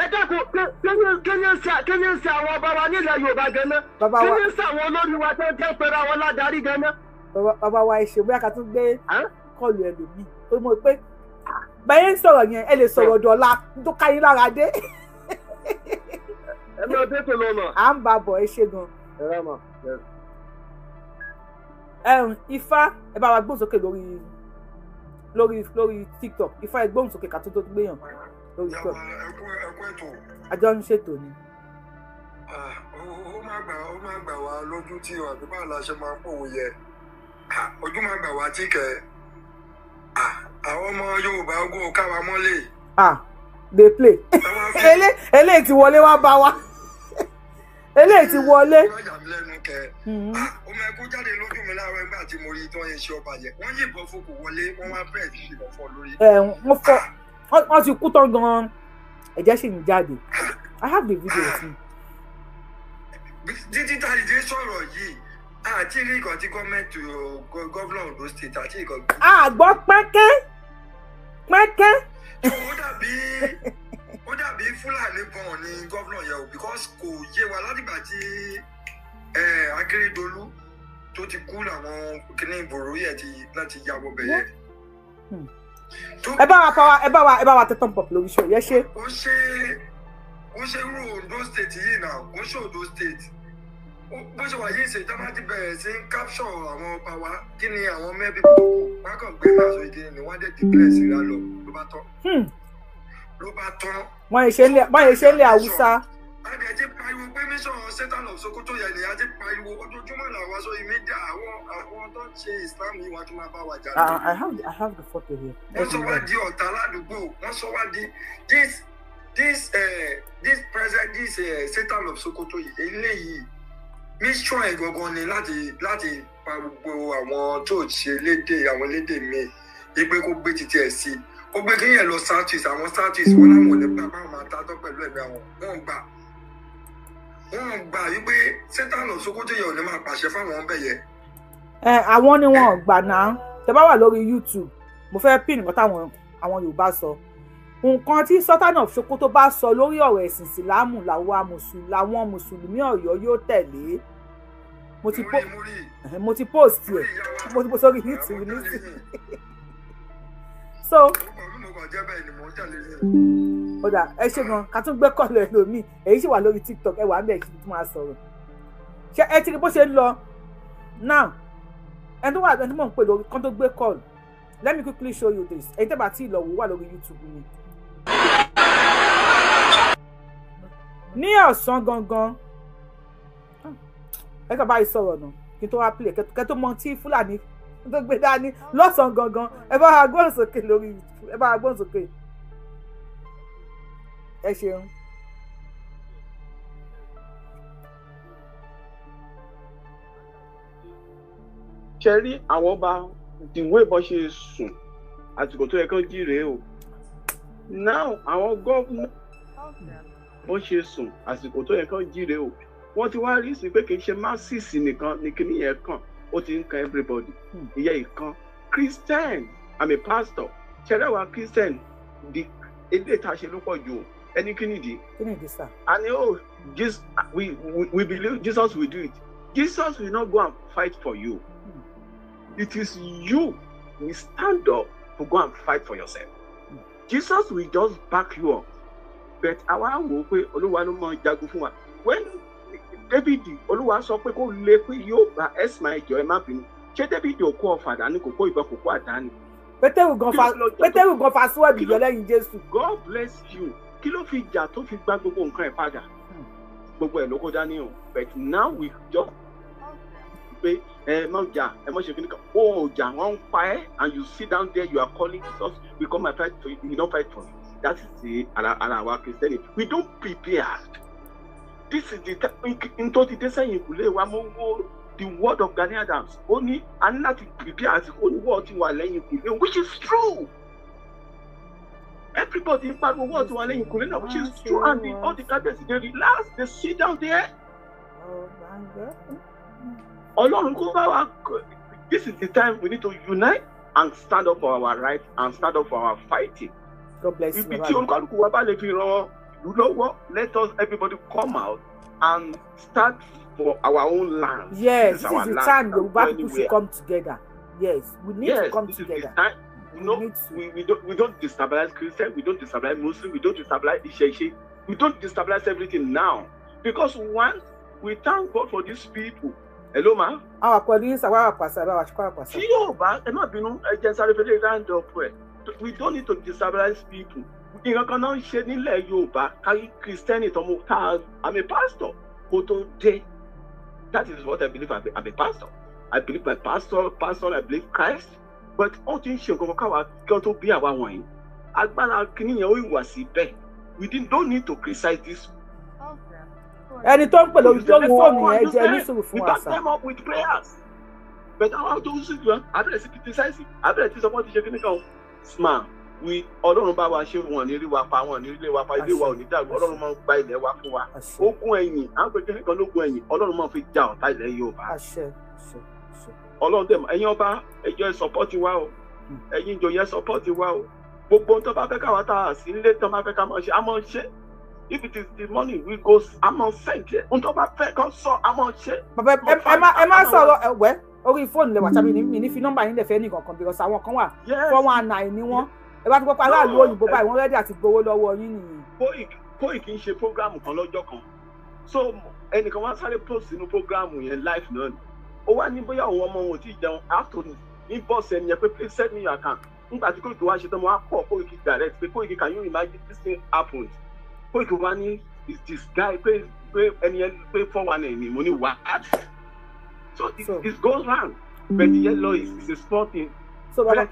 ẹ dákun kí ni ń ṣe àwọn ọba wa nílẹ̀ Yorùbá gan-an kí ni ń ṣe àwọn olórí wa tó jẹ́ pera wọn ládarí gan-an. bàbá wa ẹ ṣe bóyá ká tún gbé kọlù ẹlòmíì tó mọ̀ pé báyẹn ń sọ̀rọ̀ yẹn ẹ lè sọ̀rọ̀ dọ̀la tó káyín lára dé. ẹ máa dé tó lọ́nà. à ń bá bọ̀ ẹ ṣe gan. ẹ rà mà. Ifá ẹ bá wa gbóhùn sókè lórí TikTok Ifá ẹ gbóhùn sókè ká tó gbéyàn lórí TikTok. àjọ ń ṣètò ni. ó máa gbà wá lójú tí o àbí báwo la ṣe máa ń pòwò yẹ ojú máa gbà wá tí kẹ àwọn ọmọ Yorùbá ogún káwa mọ́lẹ̀. dey play eléyìí ti wọlé wá bá wa eléyìí ti wọlé. ọmọ ẹkún jáde lójú mi láàárọ̀ ẹgbẹ́ àti mo rí tí wọ́n yẹn ṣe ọba yẹn wọ́n yìnbọn fún kò wọlé wọ́n wá bẹ́ẹ̀ sí ìbọn fọ́ lórí. wọ́n ti kú tán gan-an ẹ̀jẹ̀ sì ń jáde I have the video sí. títí tá a lè dé sọ̀rọ̀ yìí àti rí nǹkan tí gọ́ọ̀mẹ̀ntì gọ́ọ̀nà Ondo State àti nǹkan. àgbọ̀ pẹ́kẹ́. ó dàbí Fúlàní gan ni gọ́ọ̀nà yẹn o because kò yé wa látìgbà tí Akérédolú tó ti kú làwọn kìnnìún ìbòrò yẹn láti yàgò bẹ̀yẹ. ẹ bá wa tẹ thumb up lórí show yẹ ṣe. ó ṣe rú Ondo State yìí náà ó ṣe Ondo State bó ṣe wà yìí ṣe tá bá ti bẹ̀rẹ̀ sí capture àwọn ọba wa kí ni àwọn mẹ́bí kúkú wọn kàn gbé máa sọ ìdí ni wọ́n dẹ̀ declare síra lọ ló bá tán. wọ́n yẹ ṣe ń lé Haúsá. adé ti pariwo pé mission Satan of Sokoto yẹn ni a ti pariwo ojoojúmọ́ làwọn aṣọ ìmídà àwọn tó ń ṣe Islam yìí wọ́n tún máa bá wa jà. I have the photo here. wọ́n sọ wá di ọ̀tá ládùúgbò wọ́n sọ wá di this president Satan of Sokoto yìí eléyìí mission ẹ̀ gangan ni láti pa gbogbo àwọn tó ṣe àwọn lédè míì ipe kó gbé títí ẹ̀ sí ó gbé kí yẹn lọ southeast àwọn southeast wọn láwọn ò ní gbà báwọn máa tátọ́ pẹ̀lú ẹ̀mí àwọn wọn gbà wípé Satan of Sokoto yẹn ò ní máa pàṣẹ fáwọn ọbẹ̀ yẹn. àwọn ni wọn gbà náà tẹ bá wà lórí YouTube mo fẹ́ pin nǹkan táwọn Yorùbá sọ nǹkan tí Satan of Sokoto bá sọ lórí ọ̀rọ̀ ẹ̀sìn ìsìlámù làwọn mùsùlùmí Ọ̀yọ́ yóò tẹ̀lé mo ti post ẹ̀ mo ti post sórí YouTube nísìnyí so ọ̀dà ẹ ṣe gan ká tún gbé kọ́ọ̀lù ẹ lómi èyí sì wà lórí TikTok ẹ wà ń bẹ̀ kí n tún máa sọ̀rọ̀ ṣé ẹ ti rí bó ṣe ń lọ now ẹni tó mọ̀ ń pè lórí kan tó gbé kọ́ọ̀lù let me quickly show you this èyí tẹ́ bá tí ì lọ wò wà lórí YouTube mi. ní ọ̀sán gangan ẹ kàn báyìí sọ̀rọ̀ náà kí n tó wá play kẹ́ tó mọ tí Fúlàní tó gbé dání lọ́sàn-án gangan ẹ bá wa gbóhùn sókè lórí YouTube ẹ bá wa gbóhùn sókè ẹ ṣeun. ṣe rí àwọn ọba ìwé bọ́ ṣe sùn àsìkò tó yẹ kán jí rèé o now àwọn gọ́ọ̀nà bọ́ ṣe sùn àsìkò tó yẹ kán jí rèé o wọ́n ti wá rí sí pé kì í ṣe masisi nìkan ní kíní yẹn kàn ó ti ń kan everybody ìyẹn ìkan Christian I'm a pastor ṣẹlẹ̀ wa Christian di èdè tá a ṣe ló pọ̀ jù ẹni kí nìdí. sir. and we believe Jesus will do it. Jesus will not go and fight for you. It is you who stand up to go and fight for yourself. Jesus will just back you up. But àwa wò pé Olúwa ló mọ jagun fún wa. When David Olúwa sọ pé kó lè pé yóò gba ẹ̀sìn ìjọ ẹ̀ má bínú. Ṣé David ò kó ọ̀fà dání kò kó ìbọn kò kó àdá ni? Pétérù gan fa síwájú ìjọ lẹ́yìn Jésù. God bless you. Kí ló fi jà tó fi gbá gbogbo nǹkan ẹ̀ padà? Gbogbo ẹ̀ ló kó dání o. But now we just pé ẹ má jà ẹ má ṣe kí ni kan ó jà wọ́n ń pa ẹ́ and you sit down there you are calling Jesus we come and fight for you we don't fight for you that is the ara our Christianity we don't prepare this is the nítorí dé sẹ́yìn ìkúlé wa mo wo the word of Gani Adams ó ní a ní láti prepare àti ó ní wọ́ọ̀ tí wà lẹ́yìn ìkúlé which is true everybody ń pariwo wọ́ọ̀ tí wà lẹ́yìn ìkúlé náà which is true and all the cadets dey relax they sit down there. Ọlọ́run kó bá wa this is the time we need to unite and stand up for our rights and stand up for our fighting. God bless you. Ibi tí olúkálùkù wa bá lè fi ràn ìlú lọ́wọ́, let us everybody come out and start for our own land. Yes, this is the time Yoruba people should come together. Yes, we need to come together. We don't destabilize Christians, we don't destabilize Muslims, we don't destabilize Isheche, we don't destabilize everything now. Because once we thank God for these people. Hello, ma. Our police are passing. Yoruba, not being round up. We don't need to destabilize people. We cannot share in Yoruba, Christianity. I'm a pastor. That is what I believe. I'm a pastor. I believe my pastor, I believe Christ. But all things you go to be our one. We don't need to criticize this. Ẹni tó ń pè lórí fóònù yẹn jẹ́ ní sùúrù fún we back them up with prayers. But how do you see them? I better criticize it. I better support the shaking. Smart. We Ọlọ́run bá wa ṣe wọn ní rí wa pa wọn ní ilé wa pa ilé wa ò ní dàrú. Ọlọ́run máa ń gba ilẹ̀ wa fún wa. Ogun ẹ̀yìn, à ń pè kíní kan lógun ẹ̀yìn. Ọlọ́run máa fi ja ọ̀tá ilẹ̀ Yorùbá. Ọlọ́run tẹ̀ mọ́ ẹ̀yin ọba ẹjọ́ ẹ support wa o. Ẹ̀yin ìjòyè support wa o. Gbogbo tó bá fẹ́ káwa ta sí ilé tó bá fẹ́ ká máa ṣe, a máa ṣe. If it is the money we go, I'm on send it. On top of that, I'm on share. But Emma sọ̀rọ̀ ẹ̀wẹ́ orí fóònù lẹ̀ wà tàbí mi ní fi nọ́mbà yín lẹ̀ fẹ́ ní kankan because àwọn kan wà 419 ni wọ́n. Ẹ bá ti gbọ́ pé aráàlú òyìnbó báyìí wọ́n rẹ́dí àti gbowó lọ́wọ́ yín nìyí. Kóìkì ń ṣe prógráàmù kan lọ́jọ́ kan. So ẹnìkan wá sáré post sínú prógráàmù yẹn live náà ni. Ó wá ní bóyá òun ọmọ wọn ò tí ì jẹun after ní bọ́ọ̀sì ẹni yẹn pé please send me your account. Nígbà tí Kóìkì wá ṣe tán mo wá pọ̀ Kóìkì direct pé Kóìkì can you imagine this thing happened? Kóìkì wá ní is this guy pé ẹni yẹn pé 419 ni mo ní wá. So it goes round. But the yellow is a small thing. So bàbá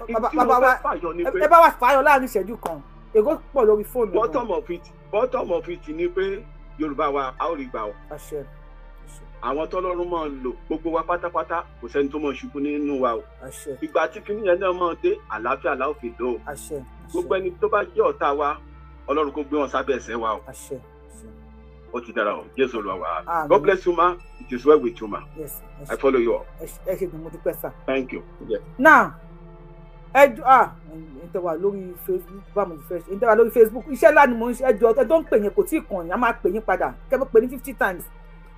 ẹ bá wà fàyọ láàrin ìṣẹ́jú kan ègó pọ̀ lórí fóònù. Bottom of it ni pé Yorùbá wa a ó rí gbà ọ́. Àṣẹ. Àwọn tọ́lọ́run máa ń lò gbogbo wa pátápátá kò sẹ́ni tó máa ṣubú nínú wa o. Àṣẹ. Ìgbà tí kinní yẹn náà máa dé àlàáfíà la ó fi dó o. Àṣẹ. Gbogbo ẹni tó bá jẹ́ ọ̀tá wa Ọlọ́run kó gbé wọn sábẹ́ ẹsẹ̀ wa o. Àṣẹ. Ó ti dára o. Jésù Olúwa wa. God bless you ma. It is well with you ma. Yes. I follow you all. Ẹ ṣe gbìmọ̀ dúpẹ́ sà. Thank you. Yeah. Now ìtẹ̀wà lórí Facebook bámu ìtẹ̀wà lórí Facebook iṣẹ́ ńlá ni mo ń ṣe ẹjọ́ ẹ tó ń pè yín kò tí ì kàn yín a máa pè yín padà kẹ́mi pè ní 50 times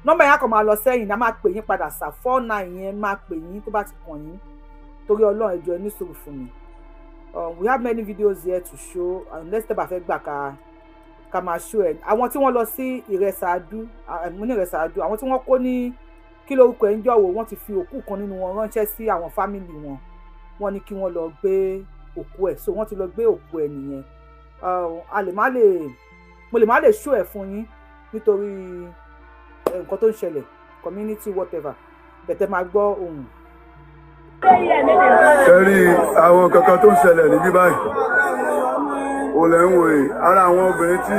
nọ́mbà yẹn kàn máa lọ sẹ́yìn a máa pè yín padà sà 49 yẹn máa pè yín tó bá ti kàn yín torí Ọlọ́run ẹjọ́ ẹ ní sùúrù fún mi. We have many videos here to show and next step àfẹ́ gbà ká máa show ẹ̀ àwọn tí wọ́n lọ sí Iresa-Adu mo ní Iresa-Adu àwọn tí wọ́n kó ní kí lórúkọ ẹ̀ ń jọ̀wọ́ wọ́n ti fi òkú kan nínú wọn ránṣẹ́ sí àwọn fámìlì wọn wọ́n ní kí wọ́n lọ gbé òkú ẹ̀ so wọ́n ti lọ gbé òkú ẹ̀ nìyẹn mo lè má lè show ẹ̀ fún yín nítorí nǹkan tó ń ṣẹlẹ̀ community whatever bẹ̀tẹ̀ máa gbọ́ ohùn. Kẹ́rí àwọn kankan tó ń ṣẹlẹ̀ níbí báyìí ò lẹ́ ń wòye ara àwọn obìnrin tí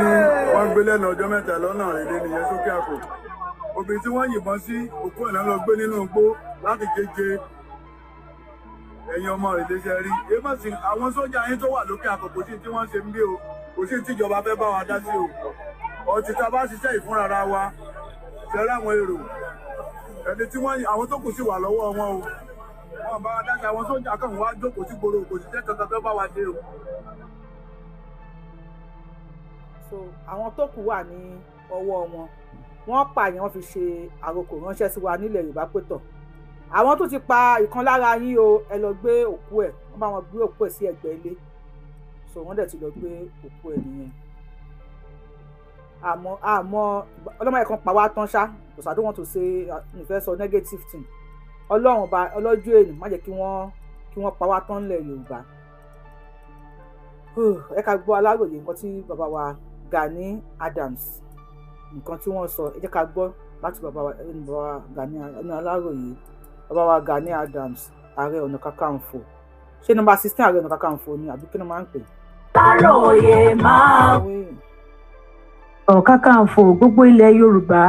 wọ́n gbé lẹ́nu ọjọ́ mẹ́ta lọ́nà ìlé nìyẹn sókè àpò obìnrin tí wọ́n yìnbọn sí òkú ẹ̀ náà lọ gbé nínú igbó láti kéje ẹ̀yin ọmọ ìléṣẹ́ rí èèmọ̀sí àwọn sójà yín tó wà lókè àpò kò sí tí wọ́n ṣe ń bí o kò sí tíjọba fẹ́ bá wa dá sí o ọtí tá a bá ṣiṣẹ́ ìfúnra wa ṣẹlẹ̀ àwọn èrò ẹni tí wọ́n àwọn tó kù sí wà lọ́wọ́ wọn o wọn bá wa dá sí àwọn sójà kan wá jókòó sí gbòòrò kò sí tẹ́tọ̀ tó bá wa dé o. So àwọn tó kù wà ní ọwọ́ wọn wọ́n pààyàn wọ́n fi ṣe àròkò ránṣẹ́ sí wa nílẹ̀ Yorùbá pẹ̀tọ̀ àwọn tó ti pa ìkan lára yín o ẹ lọ gbé òkú ẹ̀ wọ́n bá wọn gbé òkú ẹ̀ sí ẹ̀gbẹ́ ilé so wọ́n dẹ̀ ti lọ gbé òkú ẹ̀ nìyẹn àmọ́ ọlọ́mọ ẹ̀kan pa wá tán ṣá because I don't want to say ìfẹ́ sọ negative thing Ọlọ́run ọba ọlọ́jọ́ èèyàn má jẹ́ kí wọ́n pa wá tán nílẹ̀ Yorùbá ẹ ká gbọ́ Aláròyé nǹkan tí bàbá wa Gani Adams nǹkan tí wọ́n sọ ẹ jẹ́ ká gbọ́ láti bàbá wa Gani Aláròyé bàbá wa Gani Adams Ààrẹ Ọ̀nà Kakanfò ṣé nọ́mbà 16 Ààrẹ Ọ̀nà Kakanfò ni àbí kí ni máa ń pè. Aláròyé máa Ọ̀nà Kakanfò gbogbo ilẹ̀ Yorùbá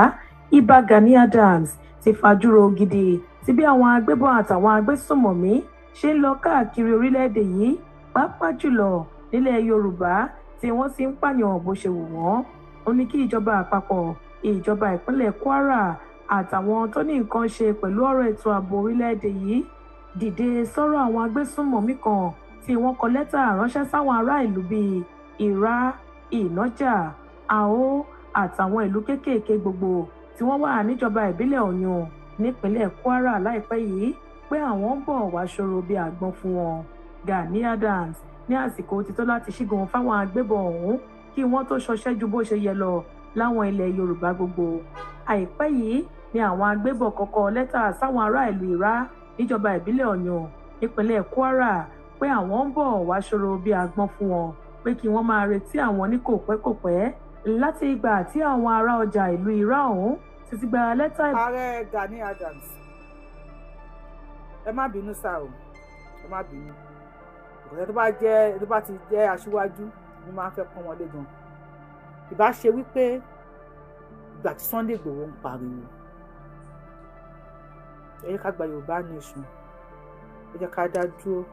Ìbà Gani Adams ti fàjúrò gidi sí bí àwọn agbébọn àtàwọn agbésùnmọ̀mí ṣe ń lọ káàkiri orílẹ̀-èdè yìí pàápàá jùlọ nílẹ̀ Yorùbá tí wọ́n sì ń pààyàn bó ṣe wù wọ́n ó ní kí ìjọba àpapọ̀ ìjọba ìpínlẹ̀ Kwara àtàwọn tó ní nǹkan ṣe pẹ̀lú ọ̀rọ̀ ètò ààbò orílẹ̀-èdè yìí dìde sọ́rọ̀ àwọn agbésùnmọ̀mí kan tí wọ́n kọ lẹ́tà ránṣẹ́ sáwọn ará ìlú bíi Ìrá, Ìnájà, Àó àtàwọn ìlú kéékèèké gbogbo tí wọ́n wà níjọba ìbílẹ̀ Ọ̀yún nípínlẹ̀ Kwara láìpẹ́ yìí pé àwọn ń bọ̀ wá ṣòro bíi àgbọn fún wọn. Gani Adams ní àsìkò ti tó láti ṣígun fáwọn agbébọn ọ̀hún kí wọ́n tó ṣọṣẹ́ ju bó ṣe yẹ lọ láwọn ilẹ̀ Yorùbá gbogbo. Àìpẹ́ yìí ni àwọn agbébọn kọ́kọ́ lẹ́tà sáwọn ará ìlú Ìrá níjọba ìbílẹ̀ Ọ̀yún nípínlẹ̀ Kwara pé àwọn ń bọ̀ wá ṣòro bíi àgbọn fún wọn pé kí wọ́n máa retí àwọn ní kòpẹ́kòpẹ́ láti ìgbà tí àwọn ará ọjà ìlú Ìrá ọ̀hún ti gba lẹ́tà. Ààrẹ Gani Adams, ẹ má bínú sá o, ẹ má bínú. Ìkọ̀tẹ́ tó bá ti jẹ́ aṣíwájú ni máa ń fẹ́ pọ́n wọn lé gan. Ìbá ṣe wípé ìgbà tí Sunday Igboho ń pariwo, ẹ jẹ́ ká gba Yorùbá nation, ẹ jẹ́ ká dá dúró,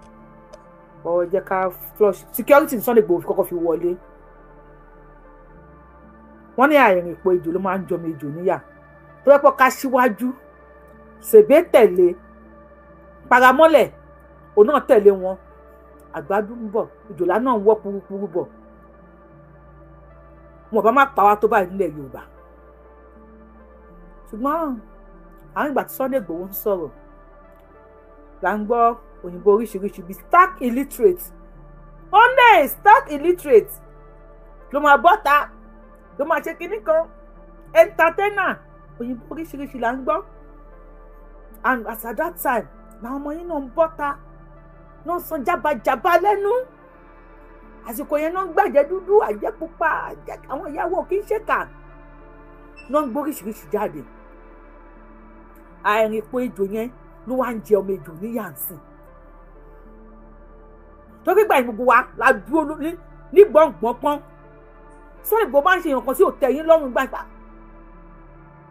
ẹ jẹ́ ká flush security ní Sunday Igboho fi kọ́kọ́ fi wọlé. Wọ́n ní àìrìn ìpò ejò ló máa ń jọmọ ejò níyà. Tó yẹ pé ká síwájú ṣèbé tẹ̀lé paramọ́lẹ̀ òun náà tẹ̀lé wọn, àgbàdo ń bọ̀, ìjòlá náà ń wọ́ púrúpúrú bọ̀. Wọn bá má pa wá tó báyìí nílẹ̀ Yorùbá. Ṣùgbọ́n àwọn ìgbà tí Sunday Igboho ń sọ̀rọ̀ là ń gbọ́ òyìnbó oríṣiríṣi bíi stark illiterate, stark illiterate ló máa bọ́ta ló máa ṣe kinní kan, entertainer òyìnbó oríṣiríṣi là ń gbọ́. And as at that time làwọn ọmọ yín náà ń bọ́ta náà san jábàjábà lẹ́nu. Àsìkò yẹn náà ń gbàjẹ́ dúdú àjẹ́ pupa àwọn ìyàwó kì í ṣèkà náà ń gbóríṣiríṣi jáde. Àìrìn ipò ejò yẹn ló wá ń jẹ ọmọ ejò ní yànsìn. Torí gbà gbogbo wa la dúró ní gbọ̀ngbọ̀n pọ́n. Sunday Igboho máa ń ṣe nǹkan tí ò tẹ́ yín lọ́rùn gbàgbà.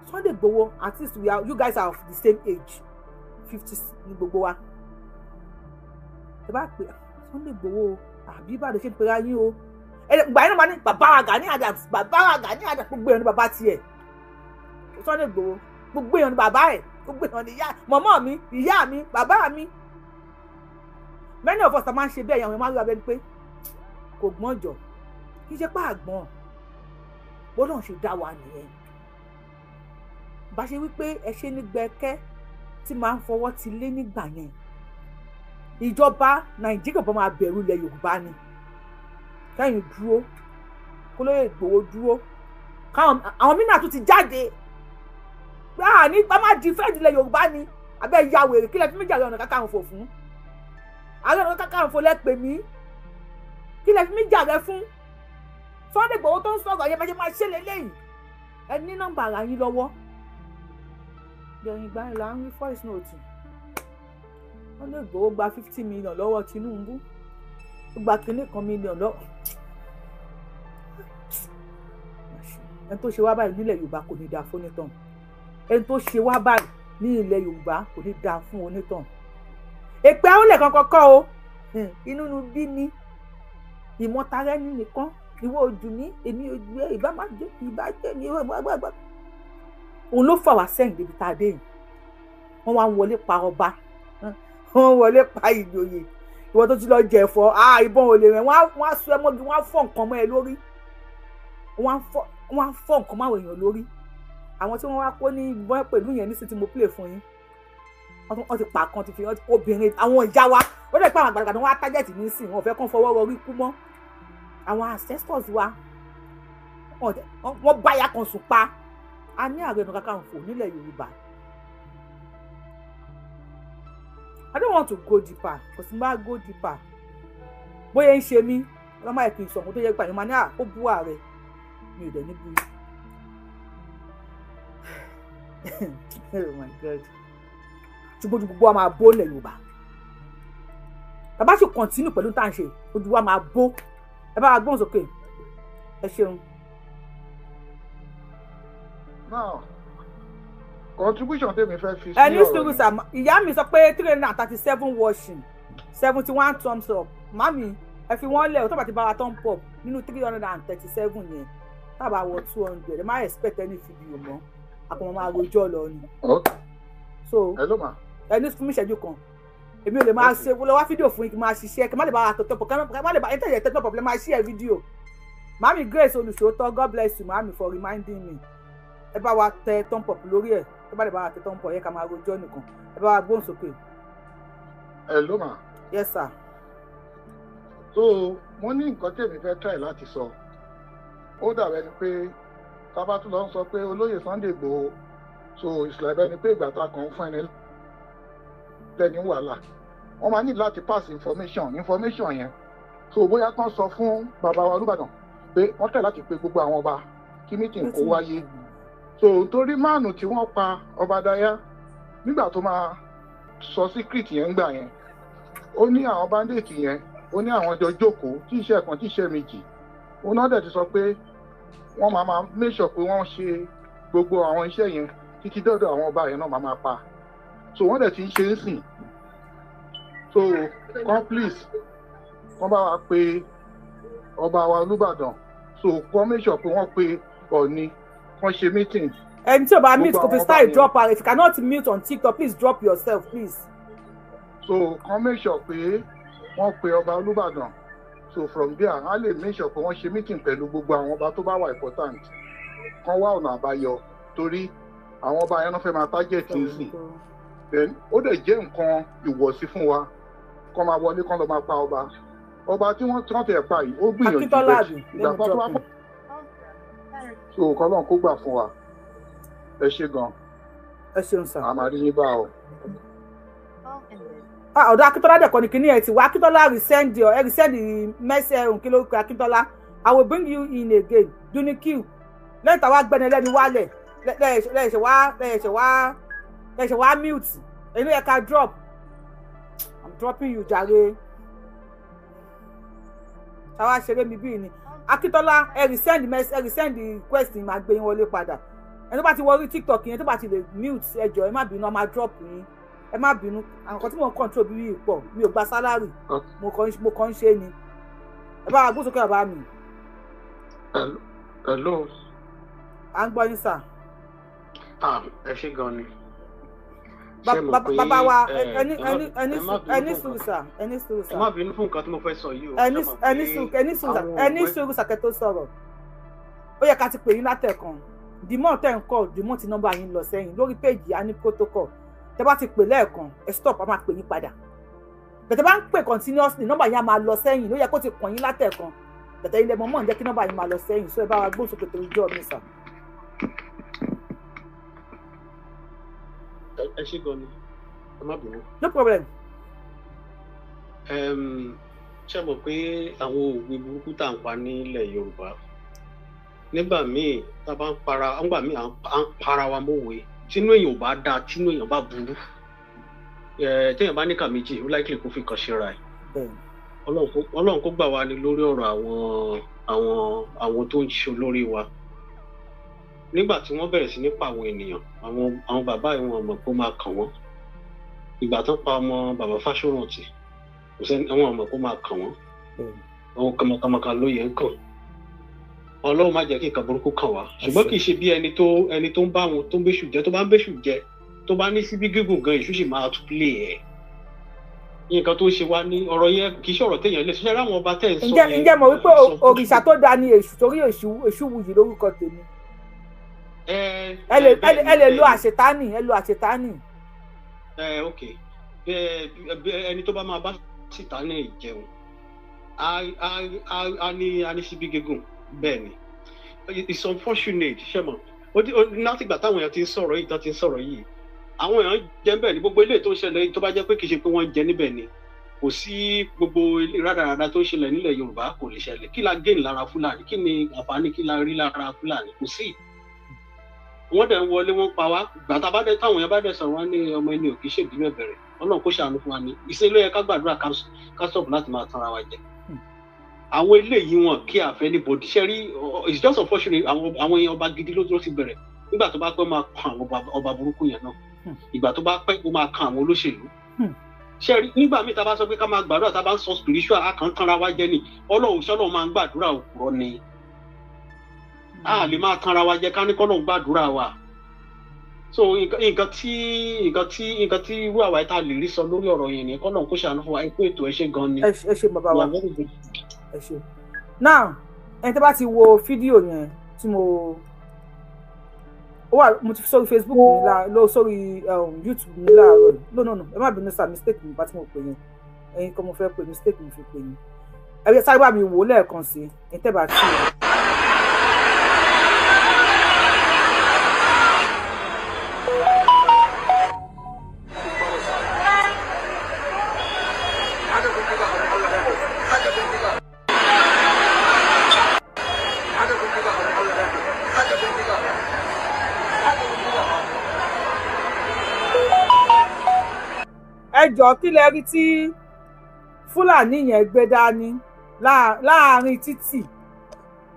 Sunday Igboho, at least you guys are of the same age, 50 ní gbogbo wa. Ẹ bá pè Sunday Igboho àbí bá lè ṣe ń pera yín o. Ìgbà yẹn náà máa ní bàbá wa Gani Adams, bàbá wa Gani Adams, gbogbo èèyàn ní bàbá tiẹ̀. Sunday Igboho gbogbo èèyàn ní bàbá ẹ̀, gbogbo èèyàn ní ìyá mọ̀mọ́ mi, ìyá mi, bàbá mi. Many of us máa ń ṣe bẹ́ẹ̀ yẹn, àwọn máa ń rí abẹ́ni pé kò gbọ́n jọ, kì í ṣe pé àgbọ̀n bó náà ṣe dá wa nìyẹn. Bá ṣe wípé ẹ ṣe ní gbẹ̀kẹ́ tí máa ń fọwọ́ ti lé nígbà yẹn. Ìjọba Nàìjíríà bá máa bẹ̀rù ilẹ̀ Yorùbá ni. Kẹ́yìn dúró, kó lóye Ìgbòho dúró. Àwọn mìíràn tún ti jáde. Ní bá máa di fẹ́ẹ̀dì ilẹ̀ Yorùbá ni. Abẹ́ ìyá wèrè kí lẹ fi mí jà Ààrẹ Ọ̀nà Kakanfò fún. Ààrẹ Ọ̀nà Kakanfò lẹ pè mí. Kí lẹ fi mí jà rẹ fún. Sunday Igboho tó ń sọ̀rọ̀ yẹn bá ṣe máa ṣe lélẹ́yìn. Ẹ ní nọ́mbà ara yín lọ́wọ́. Ìgbẹ̀yìn ìgbà yẹn là ń rí voice note. Sunday Igboho gba 50 million lọ́wọ́ Tinubu. Ó gba kínní kan million lọ́wọ́. Ẹni tó ṣe wá báyìí nílẹ̀ Yorùbá kò ní dáa fún onítàn. Ẹni tó ṣe wá báyìí ní ilẹ̀ Yorùbá kò ní dáa fún onítàn. Èpè àwọn olè kankan kọ́ o. Inú nu bí ní ìmọ̀tara ẹni nìkan. Ìwọ ojú ní èmi ojú ẹ ìbá má jẹ́ ìbá jẹ́ ní ìwọ gbàgbà. Òun ló fà wá sẹ́yìn débi tá a dé yìí. Wọ́n wá ń wọlé pa ọba. Wọ́n wọlé pa ìjòyè. Ìwọ tó ti lọ jẹ ẹ̀fọ́ ìbọn olè rẹ̀ wọ́n á sọ ẹ mọ́gi wọ́n á fọ́ nǹkan mọ́ ẹ lórí. Wọ́n á fọ́ nǹkan mọ́ àwọn èèyàn lórí. Àwọn tí wọ́n wá kó ní ìbọn pẹ̀lú yẹn ní sí tí mo play fún yín. Wọ́n ti pa kan ti fi obìnrin àwọn ìyá wa ó dẹ̀ pé àwọn àgbàlagbà ni wọ́n á tájẹ̀tì ní sìn wọn ò fẹ́ kán fọwọ́ rọrí kú mọ́. Àwọn ancestors wa wọ́n báyà kan sùn pa. A ní Ààrẹ Ọ̀nà Kakanfò nílẹ̀ Yorùbá. I don't want to go deeper because n bá go deeper bóyá ń ṣe mí ọlọ́mọ ẹ̀kìn ìsọ̀kun tó yẹ gbà ní ma ní ó bú ààrẹ mi ò dẹ̀ ní bú. Oh my God. Ṣùgbọ́n ojú gbogbo wa máa bó lẹ̀ Yorùbá. Bàbá ṣe continue pẹ̀lú tá à ń ṣe ojú wa máa bó. Ẹ bá wa gbóhùn sókè. Ẹ ṣeun. Now, contribution tèmi fẹ́ fi sí ọ̀rọ̀ yìí. Ẹni sùúrù sà, ìyá mi sọ pé 337 washing 71 thumbs up. Màmí ẹ fi wọ́n lẹ̀ o tó bá ti bá wa thumb up nínú 337 yẹn tábà wọ 200 ẹ má expect any video mọ́ àpò máa rojọ́ lọ ni. Okay. So hello ma. ẹni fún mi ṣẹ́jú kan. èmi ò lè máa ṣe lọ wá fídíò fún yín kí máa ṣiṣẹ́ kí má lè bá wa tọ̀tọ̀ pọ̀ kí má lè bá ẹ̀ńtẹ̀yẹ̀ tẹ́tọ̀ pọ̀ máa ṣí fídíò. Màámi Grace olùṣòótọ́, God bless you màámi for reminding me. Ẹ bá wa tẹ thumb up lórí ẹ̀, ẹ bá lè bá wa tẹ thumb up yẹ ká máa rojọ́ nìkan. Ẹ bá wa gbóhùn sókè. Hello ma. Yes sir. So wọ́n ní nǹkan tèmi fẹ́ try láti sọ. Ó dàbẹ̀ ni pé tábà tún lọ sọ pé olóyè Sunday Igboho so ìsìlẹ̀bẹ̀ ni pé ìgbà tá a kàn fún ẹni lẹ́ni wàhálà. Wọ́n máa ní láti pass information yẹn. So bóyá kán sọ fún bàbá wa Olúbàdàn pé wọ́n tẹ̀ láti pe gbogbo àwọn ọba kí meeting kó wáyé. So torí máàlù tí wọ́n pa ọba Dayá nígbà tó máa sọ secret yẹn gbà yẹn ó ní àwọn bandit yẹn ó ní àwọn jọ jókòó tí iṣẹ́ kan tí iṣẹ́ méjì òun náà dẹ̀ ti sọ pé wọ́n máa make sure pé wọ́n ṣe gbogbo àwọn iṣẹ́ yẹn títí dọ́dọ̀ àwọn ọba yẹn náà máa pa so wọ́n dẹ̀ ti ń ṣe é sìn so come please wọ́n bá wa pe ọba wa Olúbàdàn so wọ́n make sure pé wọ́n pe Ọọ̀ni wọ́n ṣe meeting. Ẹni tí o bá mute kò fi style drop her if you cannot mute on TikTok please drop yourself please. So kan make sure pé wọ́n pe ọba Olúbàdàn so from there á lè make sure pé wọ́n ṣe meeting pẹ̀lú gbogbo àwọn ọba tó bá wà important kan wá ọ̀nà àbáyọ torí àwọn ọba yẹn náà fẹ́ máa target nsìn then ó dẹ̀ jẹ́ nǹkan ìwọ̀sí fún wa kán máa wọlé kán lọ máa pa ọba tí wọ́n tẹ̀ pa yìí ó gbìyànjú bẹ́ẹ̀ ìgbà tó wá pọ̀ so kọ́ lọ́n kó gbà fún wa ẹ ṣe gan. Ẹ ṣeun sir. a máa rí yín bá o. Ọ̀dọ̀ Akíntọ́lá dẹ̀ kọ́ ni kíní ẹ̀ ti wá Akíntọ́lá resend message kí ló kọ Akíntọ́lá I will bring you in again duni q lẹ́yìn táwa gbẹ́ni ẹlẹ́ni wálẹ̀ lẹ́yìn wá mute èyí ló yẹ ká drop I'm dropping you jàre táwa ṣeré mi bíi ni Akíntọ́lá ẹ resend question máa gbé yín wọlé padà ẹni tó bá ti wọrí TikTok yẹn tó bá ti lè mute ẹjọ́ ẹ má bínú ọmọ drop yín ẹ má bínú àwọn kan tí mò ń control bí yìí pọ̀ mi ò gba sálárì mo kàn ń ṣe ni ẹ bá wa gbó sókè bàbá mi. Hello. À ń gbọ́ yín sà. Ẹ ṣé gan ni. Bàbá wa ẹni sùúrù sà ẹni sùúrù sà. Ẹ má bínú fún nǹkan tí mo fẹ́ sọ yìí o. ẹni sùúrù sà kẹ́ tó sọ̀rọ̀ ó yẹ ká ti pè yín látẹ̀kan dìmọ̀ tẹ̀ ń kọ́ dìmọ̀ tí nọ́mbà yín lọ sẹ́yìn lórí péjì a ní protocol tẹ́ bá ti pè lẹ́ẹ̀kan ẹ stop a máa pè yín padà bẹ̀tẹ̀ bá ń pè continuously nọ́mbà yín á máa lọ sẹ́yìn ló yẹ kó ti kàn yín látẹ̀kan bẹ̀tẹ̀ ilẹ̀ mọ́mọ́ ń jẹ́ kí nọ́mbà yín máa lọ sẹ́yìn so ẹ bá wa gbósókè torí jọ́ mi sà. Ẹ ṣé gan ni ẹ má bínú. No problem. Ṣé mọ̀ pé àwọn òwe burúkú tá à ń pa nílẹ̀ Yorùbá nígbà míì tá a bá ń para nígbà míì à ń para wa mọ́wé tínú èèyàn ò bá dáa tínú èèyàn bá burú téèyàn bá ní kà méjì ó láìkìlì kó fi kàn ṣera ẹ̀ Ọlọ́run kó gbà wá ní lórí ọ̀rọ̀ àwọn tó ń ṣe olórí wa nígbà tí wọ́n bẹ̀rẹ̀ sí ní pa àwọn ènìyàn àwọn bàbá yìí wọn mọ̀ pé ó máa kàn wọ́n ìgbà tó pa ọmọ bàbá Fáṣọ̀rántì kò sẹ́ni àwọn ọmọ pé ó máa kàn wọ́n àwọn kàmàkàmàkà ló yẹ ń kàn Ọlọ́run má jẹ́ kí nǹkan burúkú kàn wá ṣùgbọ́n kì í ṣe bí ẹni tó ń bá wọn tó ń bẹ́ṣù jẹ tó bá ń bẹ́ṣù jẹ tó bá ní síbí gígùn gan ìṣú sì máa tún lé ẹ̀ nǹkan tó ṣe wá ní ọ̀rọ̀ yẹn kì í ṣọ̀rọ̀ téèyàn lè ṣe ráwọn ọba tẹ̀ ń sọ yẹn. ǹjẹ́ mo wípé òrìṣà tó dáa ni èṣù torí èṣù wuyì lórúkọ tèmi ẹ lè lo àṣetánì ok ẹni tó bá máa bá ṣìtánì jẹun a ní síbí gígùn bẹ́ẹ̀ ni it's unfortunate ṣe mọ̀ látìgbà táwọn èèyàn ti ń sọ̀rọ̀ yìí tán ti ń sọ̀rọ̀ yìí àwọn èèyàn jẹ́ bẹ́ẹ̀ ni gbogbo ilé tó ń ṣẹlẹ̀ tó bá jẹ́ pé kì í ṣe pé wọ́n jẹ níbẹ̀ ni kò sí gbogbo rádaràda tó ń ṣẹlẹ̀ nílẹ̀ Yorùbá kò lè ṣẹlẹ̀ kí la gain lára Fúlàní kí ni àǹfààní kí la rí lára Fúlàní kò sí wọ́n dẹ̀ ń wọlé wọ́n pa wá gbàtà bá dẹ̀ táwọn èèyàn bá dẹ̀ sọ̀rọ̀ wá ní ọmọ ẹni ò kì í ṣèbílẹ̀ bẹ̀rẹ̀ Ọlọ́run kó ṣàánú fún wa ní ìṣe ló yẹ ká gbàdúrà ká stop láti máa tanra wa jẹ àwọn eléyìí wọn kí àfẹ́ ní bòdì ṣe rí it's just unfortunate àwọn èèyàn ọba gidi ló ti bẹ̀rẹ̀ nígbà tó bá pẹ́ máa kan àwọn ọba burúkú yẹn náà ìgbà tó bá pẹ́ ó máa kan àwọn olóṣèlú ṣe rí nígbà míì tá a bá sọ pé ká máa gbàdúrà tá a bá ń sọ spiritual àkànkanra wa jẹ ni Ọlọ́run máa ń gbàdúrà òpùrọ́ ni a lè máa kanra wa jẹ ká ní kọ́nà gbàdúrà wa so nǹkan tí irú àwa ìta lè rí sọ lórí ọ̀rọ̀ yẹn ni kọ́nà kó ṣàánú fún wa pé ètò ẹ ṣé gan ni. ẹ ṣé bàbá wa ẹ ṣé. Now ẹni tó bá ti wo fídíò yẹn tí mo ti fi sórí Facebook mi sórí YouTube mi láàárọ̀ no ẹ má bínú sir, mistake mi bá tí mo pè yẹn ẹ̀yin kan mo fẹ́ pè mistake mi fi pè yín ẹ sáré bá mi wò lẹ́ẹ̀kan sí ẹ tẹ́ bá tí ẹjọ́ kí lẹ rí tí Fúlàní yẹn gbé dání láàrin títì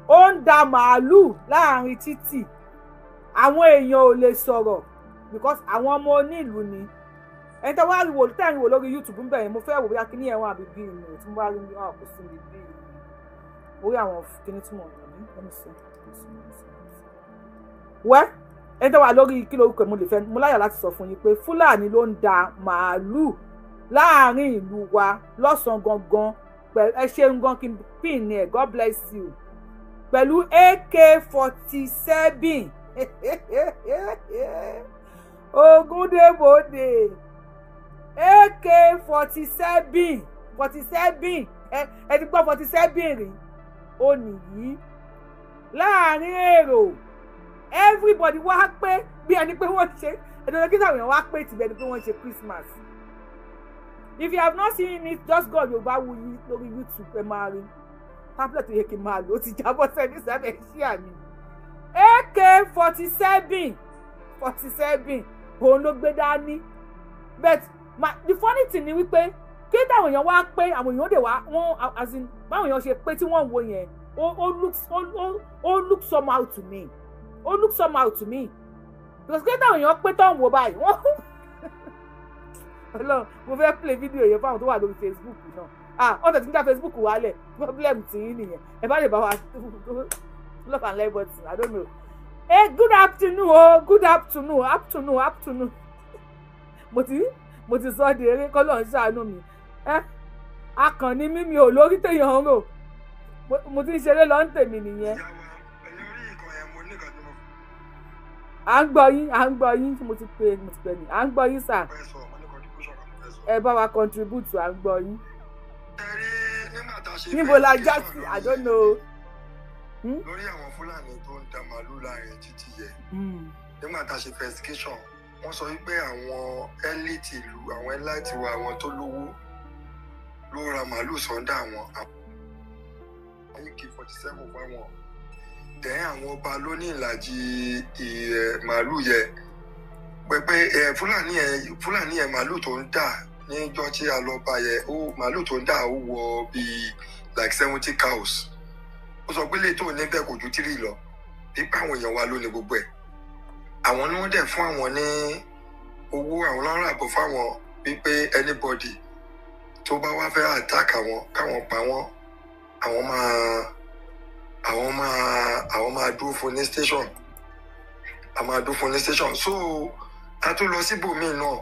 ó ń da màálùú láàrin títì àwọn èèyàn ò lè sọ̀rọ̀ because àwọn ọmọ onílùú ni ẹni tó wá wò tẹ́yìn wò lórí YouTube ń bẹ̀rẹ̀ mo fẹ́ wò bóyá kíní ẹ̀wọ̀n àbí bí mi ò tún bá rí àwọn kò sí mi bí orí àwọn kíní tí mo rà ní ẹni sí wẹ́ ẹni tó wà lórí kí lórúkọ mo lè fẹ́ mo láyà láti sọ fún yín pé Fúlàní ló ń da màálùú láàrin ìlú wa lọ́sàn-án gangan pẹ̀lú ẹ ṣeun gan kí n pín ní ẹ̀ God bless you pẹ̀lú AK-47 Ogundebode AK-47 ẹ ti gbọ́ 47 rí ó nìyí láàrin èrò everybody wá pé bí ẹni pé wọ́n ṣe ẹ̀dọ̀dọ̀ kí sàwọn èèyàn wá pé tìbẹ̀ ni pé wọ́n ṣe Christmas. If you have not seen it, just go Yoruba Wuyi lórí YouTube ẹ máa rí tablet yẹ kí n máa lò ó ti jábọ́ sẹ́ni sábẹ́ sí àmì AK-47 òun ló gbé dání but the funny thing ni wípé kí táwọn èèyàn wá pé àwọn èèyàn dè wá wọn as in báwọn èèyàn ṣe pé tí wọ́n wo yẹn ó look somehow to me because kí táwọn èèyàn pé tó ń wo báyìí wọ́n Ọlọ́run mo fẹ́ play video yẹn fáwọn tó wà lórí Facebook náà ọ̀tẹ̀ tí ń já Facebook wálẹ̀ problem tí yín nìyẹn ẹ bá lè bá wa love and like button I don't know. Hey, good afternoon good afternoon mo ti sọ de eré kọ́lọ̀ ń ṣàánú mi akànnì mímí ò lórí téèyàn ń rò mo ti ń ṣeré lọ ń tèmi nìyẹn. à ń gbọ́ yín mo ti pè ní à ń gbọ́ yín sà ẹ bá wa contribute à ń gbọ́ yín. níbo la já sí I don't know. lórí àwọn Fúlàní tó ń da màálùú láàrin títì yẹ nígbà tá a ṣe investigation wọ́n sọ wípé àwọn elite ìlú àwọn elite wa àwọn tó lówó ló ra màálùú sọ́ndà àwọn AK-47 fáwọn dẹ̀ àwọn ọba ló ní ìlàjì màálùú yẹ pẹpẹ Fúlàní yẹn màálùú tó ń dà níjọ́ tí a lọ bá yẹ màálùú tó ń dà ó wọ bíi like 70 cows ó sọ pé léètò níbẹ̀ kò ju 3 lọ pípa àwọn èèyàn wa ló ní gbogbo ẹ̀ àwọn ni wọ́n dẹ̀ fún àwọn ní owó àwọn lọ́rọ̀ àbọ̀ fáwọn wípé anybody tó bá wá fẹ́ attack káwọn pa wọ́n àwọn máa dúró fún ní station so a tún lọ síbòmíì náà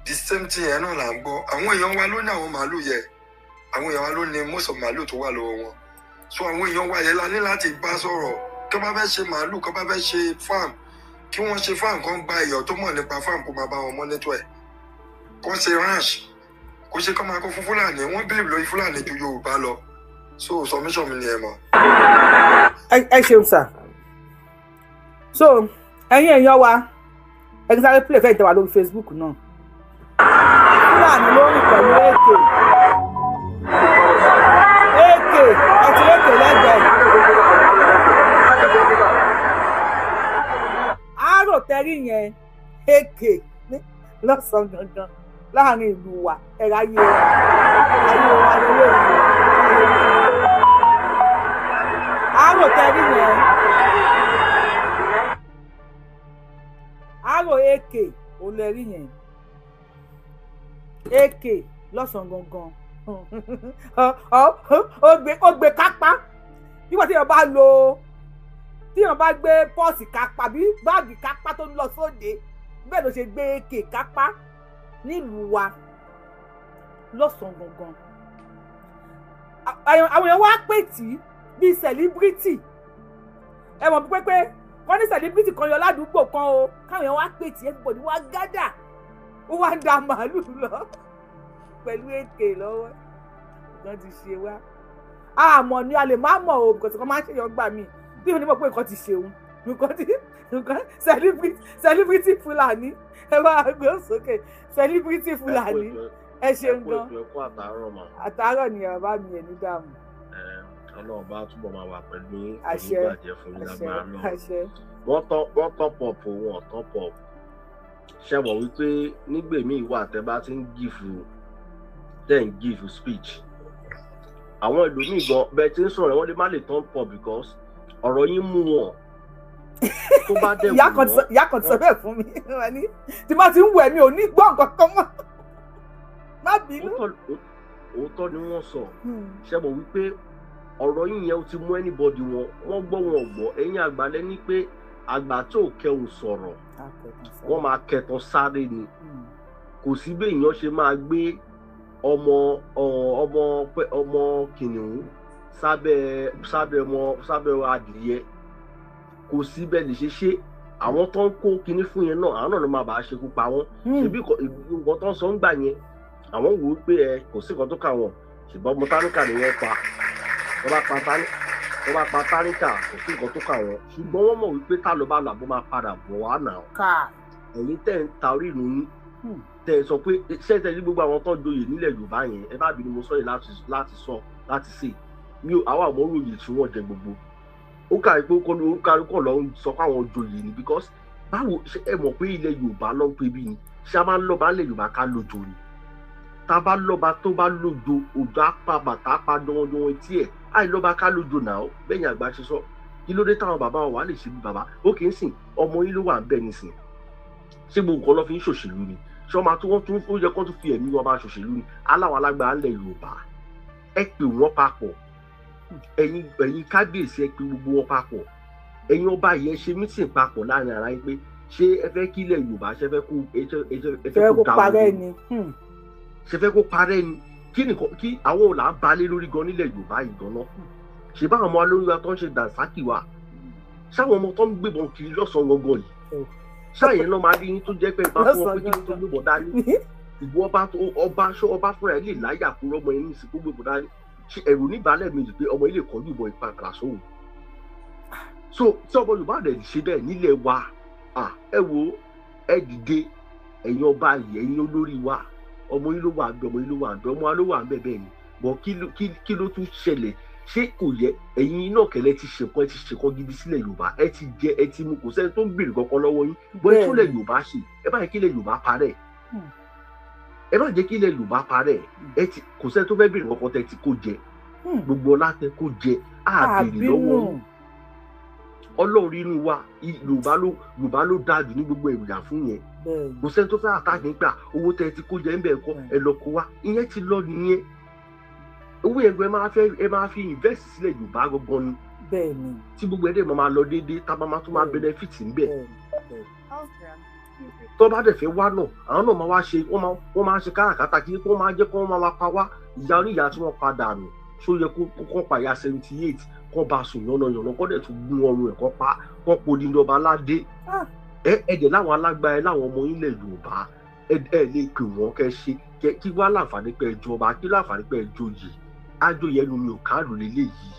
the same thing ẹ̀ náà là ń gbọ́ àwọn èèyàn wa ló ní àwọn màálù yẹ àwọn èèyàn wa ló ní most of màálù tó wà lọ́wọ́ wọn so àwọn èèyàn wa yẹn la ní láti bá sọ̀rọ̀ kí wọ́n bá fẹ́ ṣe màálù kí wọ́n bá fẹ́ ṣe farm kí wọ́n ṣe farm kan gba èèyàn tó mọ̀ nípa farm kó máa bá wọn monitor ẹ̀ kó ṣe ranch kó ṣe kọ́ máa kó fún Fúlàní wọ́n believe lórí Fúlàní ju Yorùbá lọ so submission mi ni ẹ mọ̀. ẹ ṣeun sà so ẹ̀yin èèyàn wa ẹ kí sáré play fẹ́ẹ̀ tẹ̀ wá lórí Facebook náà Fúlàní ló rìn pẹ̀lú AK lẹ́gbẹ̀ẹ́ àárò tẹ́rí yẹn AK lọ́sàn-án gangan láàrin ìlú wa ẹ̀rọ ayé wa lórí ìlú àárò tẹ́rí yẹn àárò AK ò lè rí yẹn AK lọ́sàn-án gangan ó gbé kápá nígbà tí èèyàn bá gbé pọ́ọ̀sì kápá bí báàgì kápá tó ń lọ sóde bẹ́ẹ̀ ló ṣe gbé èké kápá nílùú wa lọ́sàn-án gangan àwọn èèyàn wá pè tí bíi celebrity ẹ mọ̀ pé wọ́n ní celebrity kan yọ ládùúgbò kan o káwọn èèyàn wá pè tí everybody wá gádà ó wá ń da màálù lọ pẹ̀lú èké lọ́wọ́ nǹkan ti ṣe wá àmọ́ ni a lè má mọ̀ o because kan máa ń ṣèyàn gbà mí bí mo ní mọ̀ pé nǹkan ti ṣeun nǹkan celebrity Fulani ẹ bá gbé sókè celebrity Fulani ẹ ṣeun gan àtàárọ̀ ni bàbá mi ẹ̀ ní dààmú. Ọlọ́run bá túbọ̀ máa wà pẹ̀lú àṣẹ ìbàjẹ́ fún yín lágbára náà. àṣẹ. wọ́n tán pọ̀pù wọn tán pọ̀pù ṣẹ̀wọ̀ wípé nígbèmí ìwà tẹ́ bá ti ń give speech àwọn ìlòmíì gan bẹ́ẹ̀ tí ń sọ̀rọ̀ wọ́n lè má lè tán pọ̀ because ọ̀rọ̀ yín mú wọn tó bá dẹ̀ wù wọ́n. ìyá kan sọ bẹ́ẹ̀ fún mi tí má ti ń wẹ̀ mi ò ní gbọ́ nǹkan kan mọ́ má bínú. òótọ́ ni wọ́n sọ ṣẹ̀wọ̀ wípé ọ̀rọ̀ yìí yẹn ti mú anybody wọ́n gbọ́ wọn ò gbọ́ ẹ̀yin àgbà lẹ́ni pé àgbà tó kẹun sọ̀rọ̀ wọ́n máa kẹtàn sáré ni kò sí bí èèyàn ṣe máa gbé ọmọ kìnìún sábẹ́ adìyẹ kò sí bẹ́ẹ̀ lè ṣe àwọn tó ń kó kinní fún yẹn náà àwọn náà ló máa bàa ṣekú pa wọ́n ṣebí nǹkan tó ń sọ ń gbà yẹn àwọn wò ó pé kò sí nǹkan tó kà wọ́n ṣùgbọ́n ọmọ táníkà ni wọ́n pa wọ́n bá pa táníkà kò sí nǹkan tó kà wọ́n ṣùgbọ́n wọ́n mọ̀ wípé tá ló bá là bó máa padà bọ̀ wá nà ẹ̀yin tẹ́ ń ta orí ìlú yín tẹ́ sọ pé ṣẹ́ńtẹ́ ní gbogbo àwọn tó ń joyè nílẹ̀ Yorùbá yẹn ẹ bá bí ni mo sọ yìí láti sè mi ò àwọn àmọ́ ròyìn tí wọ́n jẹ gbogbo ó kàrí pé kọ́ lọ ń sọ pé àwọn joyè ni because báwo ẹ mọ̀ pé ilẹ̀ Yorùbá ló ń pè bí ni ṣé a máa ń lọ́ba ilẹ̀ Yorùbá ká lójo ni tá a bá lọ́ba tó bá lójo òjò apá bàtà apá dánwọ́dánwọ́ etí ẹ̀ àì lọ́ba ká lójo náà bẹ́yìn àgbà ṣe sọ kí ló dé táwọn bàbá wa lè ṣe bí bàbá ó kì í sìn ọmọ yín ló wà ń bẹ̀ nísìn ṣé gbogbo nǹkan lọ́ fi ń ṣòṣèlú ni ṣé ọmọ tí wọ́n tún ó yẹ kó tún fi ẹ̀mí wọn bá ṣòṣèlú ni aláwọ̀ alágbára ńlẹ̀ Yorùbá ẹ pè wọ́n papọ̀ ẹ̀yin kábíyèsí ẹ pè gbogbo wọn papọ̀ ẹ̀yin ọba yẹn ṣe mítìn papọ̀ láàrin ara yín pé ṣé ẹ fẹ́ kí ilẹ̀ Yorùbá ṣe fẹ́ kó parẹ́ ni ṣe fẹ́ kó parẹ́ ni kí àwọn òlà balẹ̀ lórí gan nílẹ̀ Yorùbá yìí gan náà ṣe báwọn ọmọ alóyún wa tó ń ṣe dànsákì wa ṣáwọn ọmọ tó ń gbébọn kiri lọ́sàn-án gangan yìí ṣáàyẹn náà máa rí yín tó jẹ́ pé ìbá fún wọn pé kí n tó gbébọn dání ìwọ ọba fúnra ẹ lè láyà kúrò ọmọ yẹn ní ìsìnkú gbébọn dání ṣe ẹ̀rù níbàálẹ̀ méjì pé ọmọ ilé ìkọjú ìbọn ìpàkàrà sóhun so tí ọmọ Yorùbá rẹ̀ ṣe bẹ́ẹ̀ nílẹ̀ wa ẹ wo ẹ dìde ẹ̀yin ọba yìí ẹ̀yin olórí wa ọmọ yìí ló wà ń bẹ ọmọ yìí ló wà ń bẹ ọmọ wa ló wà ń bẹ bẹ́ẹ̀ ni bọ̀ kí ló tún ṣẹlẹ̀ ṣé kò yẹ ẹ̀yin náà kẹlẹ́ ti ṣèkọ́ gidi sílẹ̀ Yorùbá ẹ ti jẹ ẹ ti mu kò sẹ́ni tó ń béèrè kankan lọ́wọ́ yín bọ́ ẹ tún lẹ̀ Yorùbá ṣe ẹ bá yẹ kí lẹ̀ Yorùbá parẹ́ ẹ bá jẹ́ kí lẹ̀ Yorùbá parẹ́ ẹ ti kò sẹ́ni tó fẹ́ béèrè kankan tẹ ti kó jẹ gbogbo ọlá tẹ kó jẹ àbèrè lọ́wọ́ yín Ọlọ́run inú wa Yorùbá ló dáa jù ní gbogbo èròjà fún yẹn kò sẹ́ni tó fẹ́ àtàkì nígbà owó tẹ ti kó jẹ ń bẹ̀ kọ́ ẹ lọ kó wa ìyẹn ti lọ nìyẹn owó yẹn gan ẹ máa fi invest sílẹ̀ Yorùbá gangan ni tí gbogbo ẹ̀dẹ̀ máa lọ déédéé tá a máa tún máa benefit níbẹ̀ tó bá dẹ̀ fẹ́ wá náà àwọn náà máa wá ṣe wọ́n máa ṣe káràkátà kí wọ́n máa jẹ́ kó wọ́n máa pa wá ìyá oníyàá tí wọ́n padà nù ṣó yẹ kó pa ìyá 78 kó bá sùn yànnàyànnà kó dẹ̀ tún gún ọrùn ẹ̀ kó pa kó poli ní ọba aládé ẹ̀dẹ̀ láwọn alágbára láwọn ọmọ ilẹ̀ Yorùbá ẹ̀ lè pè wọ́n kẹ́ ṣe kí wá láǹfààní pé ẹ jọba kí láǹfààní pé ẹ joyè ájòyè ẹnu mi ò káàlù lélẹ́yìí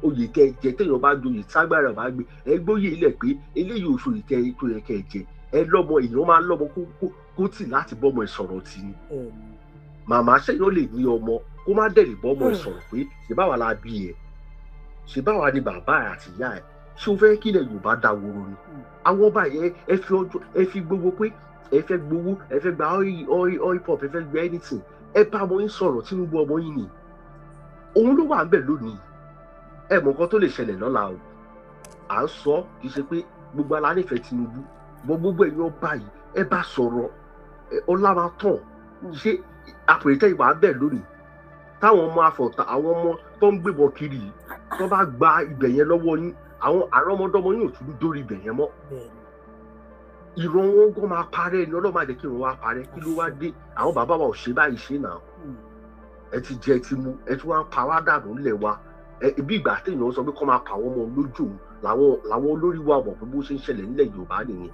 oyè tẹ jẹ téèyàn bá joyè ságbára bá gbé ẹ gbóyè ilẹ̀ pé eléyìí òṣòyè tẹ tó yẹ kẹ́ ẹ jẹ ẹ lọ́mọ èèyàn máa lọ́mọ kó tì láti bọ́mọ ìsọ̀rọ̀ tì ní màmá ṣẹ́yìn lè ní ọmọ kó má dẹ̀ lè bọ́mọ ìsọ̀rọ̀ pé ṣe báwa la bí ẹ ṣe báwa ni bàbá ẹ àti ìyá ẹ ṣé o fẹ́ kí ilẹ̀ Yorùbá dáwòrò ni àwọn ọba yẹn ẹ fi gbogbo pé ẹ fẹ́ gbowó ẹ fẹ́ gba oil pop ẹ fẹ́ gba anything ẹ bá ọmọ yín sọ̀rọ̀ Tinubu ọmọ yín ni òun ló wà ń bẹ̀ lónìí ẹ mọ̀ nǹkan tó lè ṣẹlẹ̀ lọ́la o à ń sọ kì í ṣe pé gbogbo ala nífẹ̀ẹ́ Tinubu gbogbo ẹ̀yin ọba yìí ẹ bá sọ̀rọ̀ ọlá máa tàn ṣé àpèrètẹ́ ìwà ń bẹ̀ lónìí táwọn ọmọ afọ̀tà àwọn ọmọ tó ń gbébọn kiri yìí tó bá gba ibẹ̀ yẹn lọ́wọ́ yín àwọn àrọ́mọdọ́mọ yín ò tún dórí ibẹ̀ yẹn mọ́ ìran wọn gan máa parẹ́ ni Ọlọ́run máa jẹ́ kí ìran wa parẹ́ kí ló wá dé àwọn bàbá wa ò ṣe báyìí ṣe náà ẹ ti jẹ ti mu ẹ ti wá ń pa wá dànù ńlẹ̀ wa bí ìgbà téèyàn sọ pé kọ́ máa pa àwọn ọmọ lójú làwọn olórí wa mọ̀ pé bó ṣe ń ṣẹlẹ̀ nílẹ̀ Yorùbá nìyẹn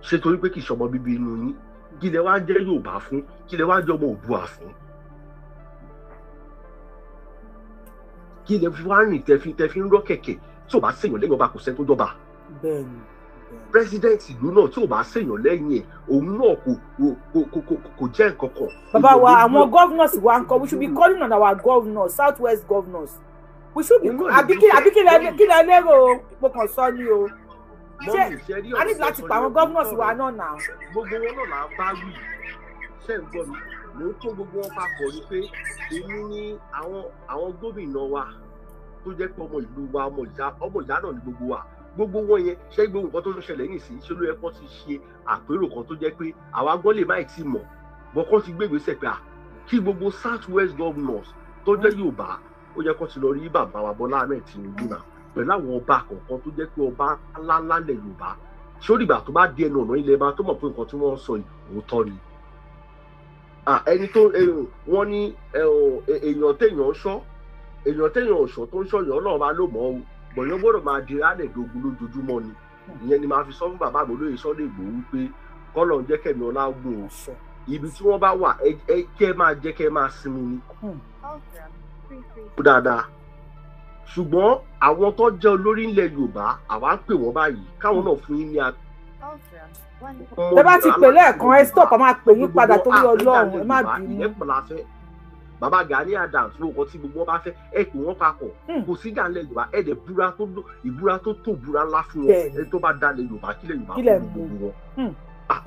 ṣé torí pé kì í ṣọmọ bíbí inú yín kí lẹ wá jẹ́ Yorùbá fún kí lẹ wá jẹ́ ọmọ Oòduà fún kí lẹ fi wá rìn tẹfi ń rọ́ kẹ̀kẹ́ tí ò bá ṣèyàn lẹ́yìn ọba kò sẹ́ tó jọba president ìlú náà tí ò bá ṣèyàn lẹ́yìn ẹ̀ òun náà kò jẹ́ nǹkan kan. bàbá wa àwọn governors wa ń kọ we should be calling on our governors southwest governors we should be àbí kí lẹ lérò mo kàn sọ ni o ṣé a ní láti pa àwọn governors wa náà nà. gbogbo wọn náà là ń bá wí ṣé ń gbọ́ mi mò ń kó gbogbo wọn papọ̀ ni pé èmi ní àwọn gómìnà wa tó jẹ́ pé ọmọ ìlú wa ọmọ ìyá náà ní gbogbo wa gbogbo wọn yẹn ṣé gbogbo nǹkan tó ń ṣẹlẹ̀ yìí sí ṣé ló yẹ kó ti ṣe àpérò kan tó jẹ́ pé àwa gbọ́ lè má ti mọ̀ bọ́ kó ti gbé ìgbésẹ̀ pé kí gbogbo south west governors tó jẹ́ Yorùbá ó yẹ kó ti lọ rí bàbá wa Bọ́lá Ahmed Tinubu náà pẹ̀lú àwọn ọba kọ̀ọ̀kan tó jẹ́ pé ọba ńláńlá lẹ̀ Yorùbá ṣé ó dìgbà tó bá di ẹnu ọ̀nà ilẹ̀ bá tó mọ̀ pé nǹkan tí wọ́n sọ yìí òótọ́ ni. ẹni tó wọ́n ní èèyàn téèyàn ọ̀ṣọ́ tó ń ṣọ̀yàn náà máa lò mọ́ o bọ̀yán gbọ́dọ̀ máa di rálẹ̀ dogun lójoojúmọ́ ni ìyẹn ni máa fi sọ fún bàbá mi olóyè Sunday Igboho wípé kọ́lọ̀ ń jẹ́ kẹ́mi ọlá gùn o ibi tí wọ́n bá wà kẹ́ máa sinmi ni. dáadáa ṣùgbọ́n àwọn tó jẹ́ olórí ilẹ̀ Yorùbá àwa ń pè wọ́n báyìí káwọn náà fún yín ní tẹ bá ti pè lẹ́ẹ̀kan ẹ stop a máa pè yín padà torí Ọlọ́run ẹ má bínú. bàbá Gani Adams ló kọ tí gbogbo wọn bá fẹ́ ẹ pè wọ́n papọ̀ kò sí dalẹ̀ Yorùbá ẹ dẹ̀ ìbúra tó tó búra ńlá fún wọn ẹ tó bá dalẹ̀ Yorùbá kílẹ̀ Yorùbá fún gbogbo wọn.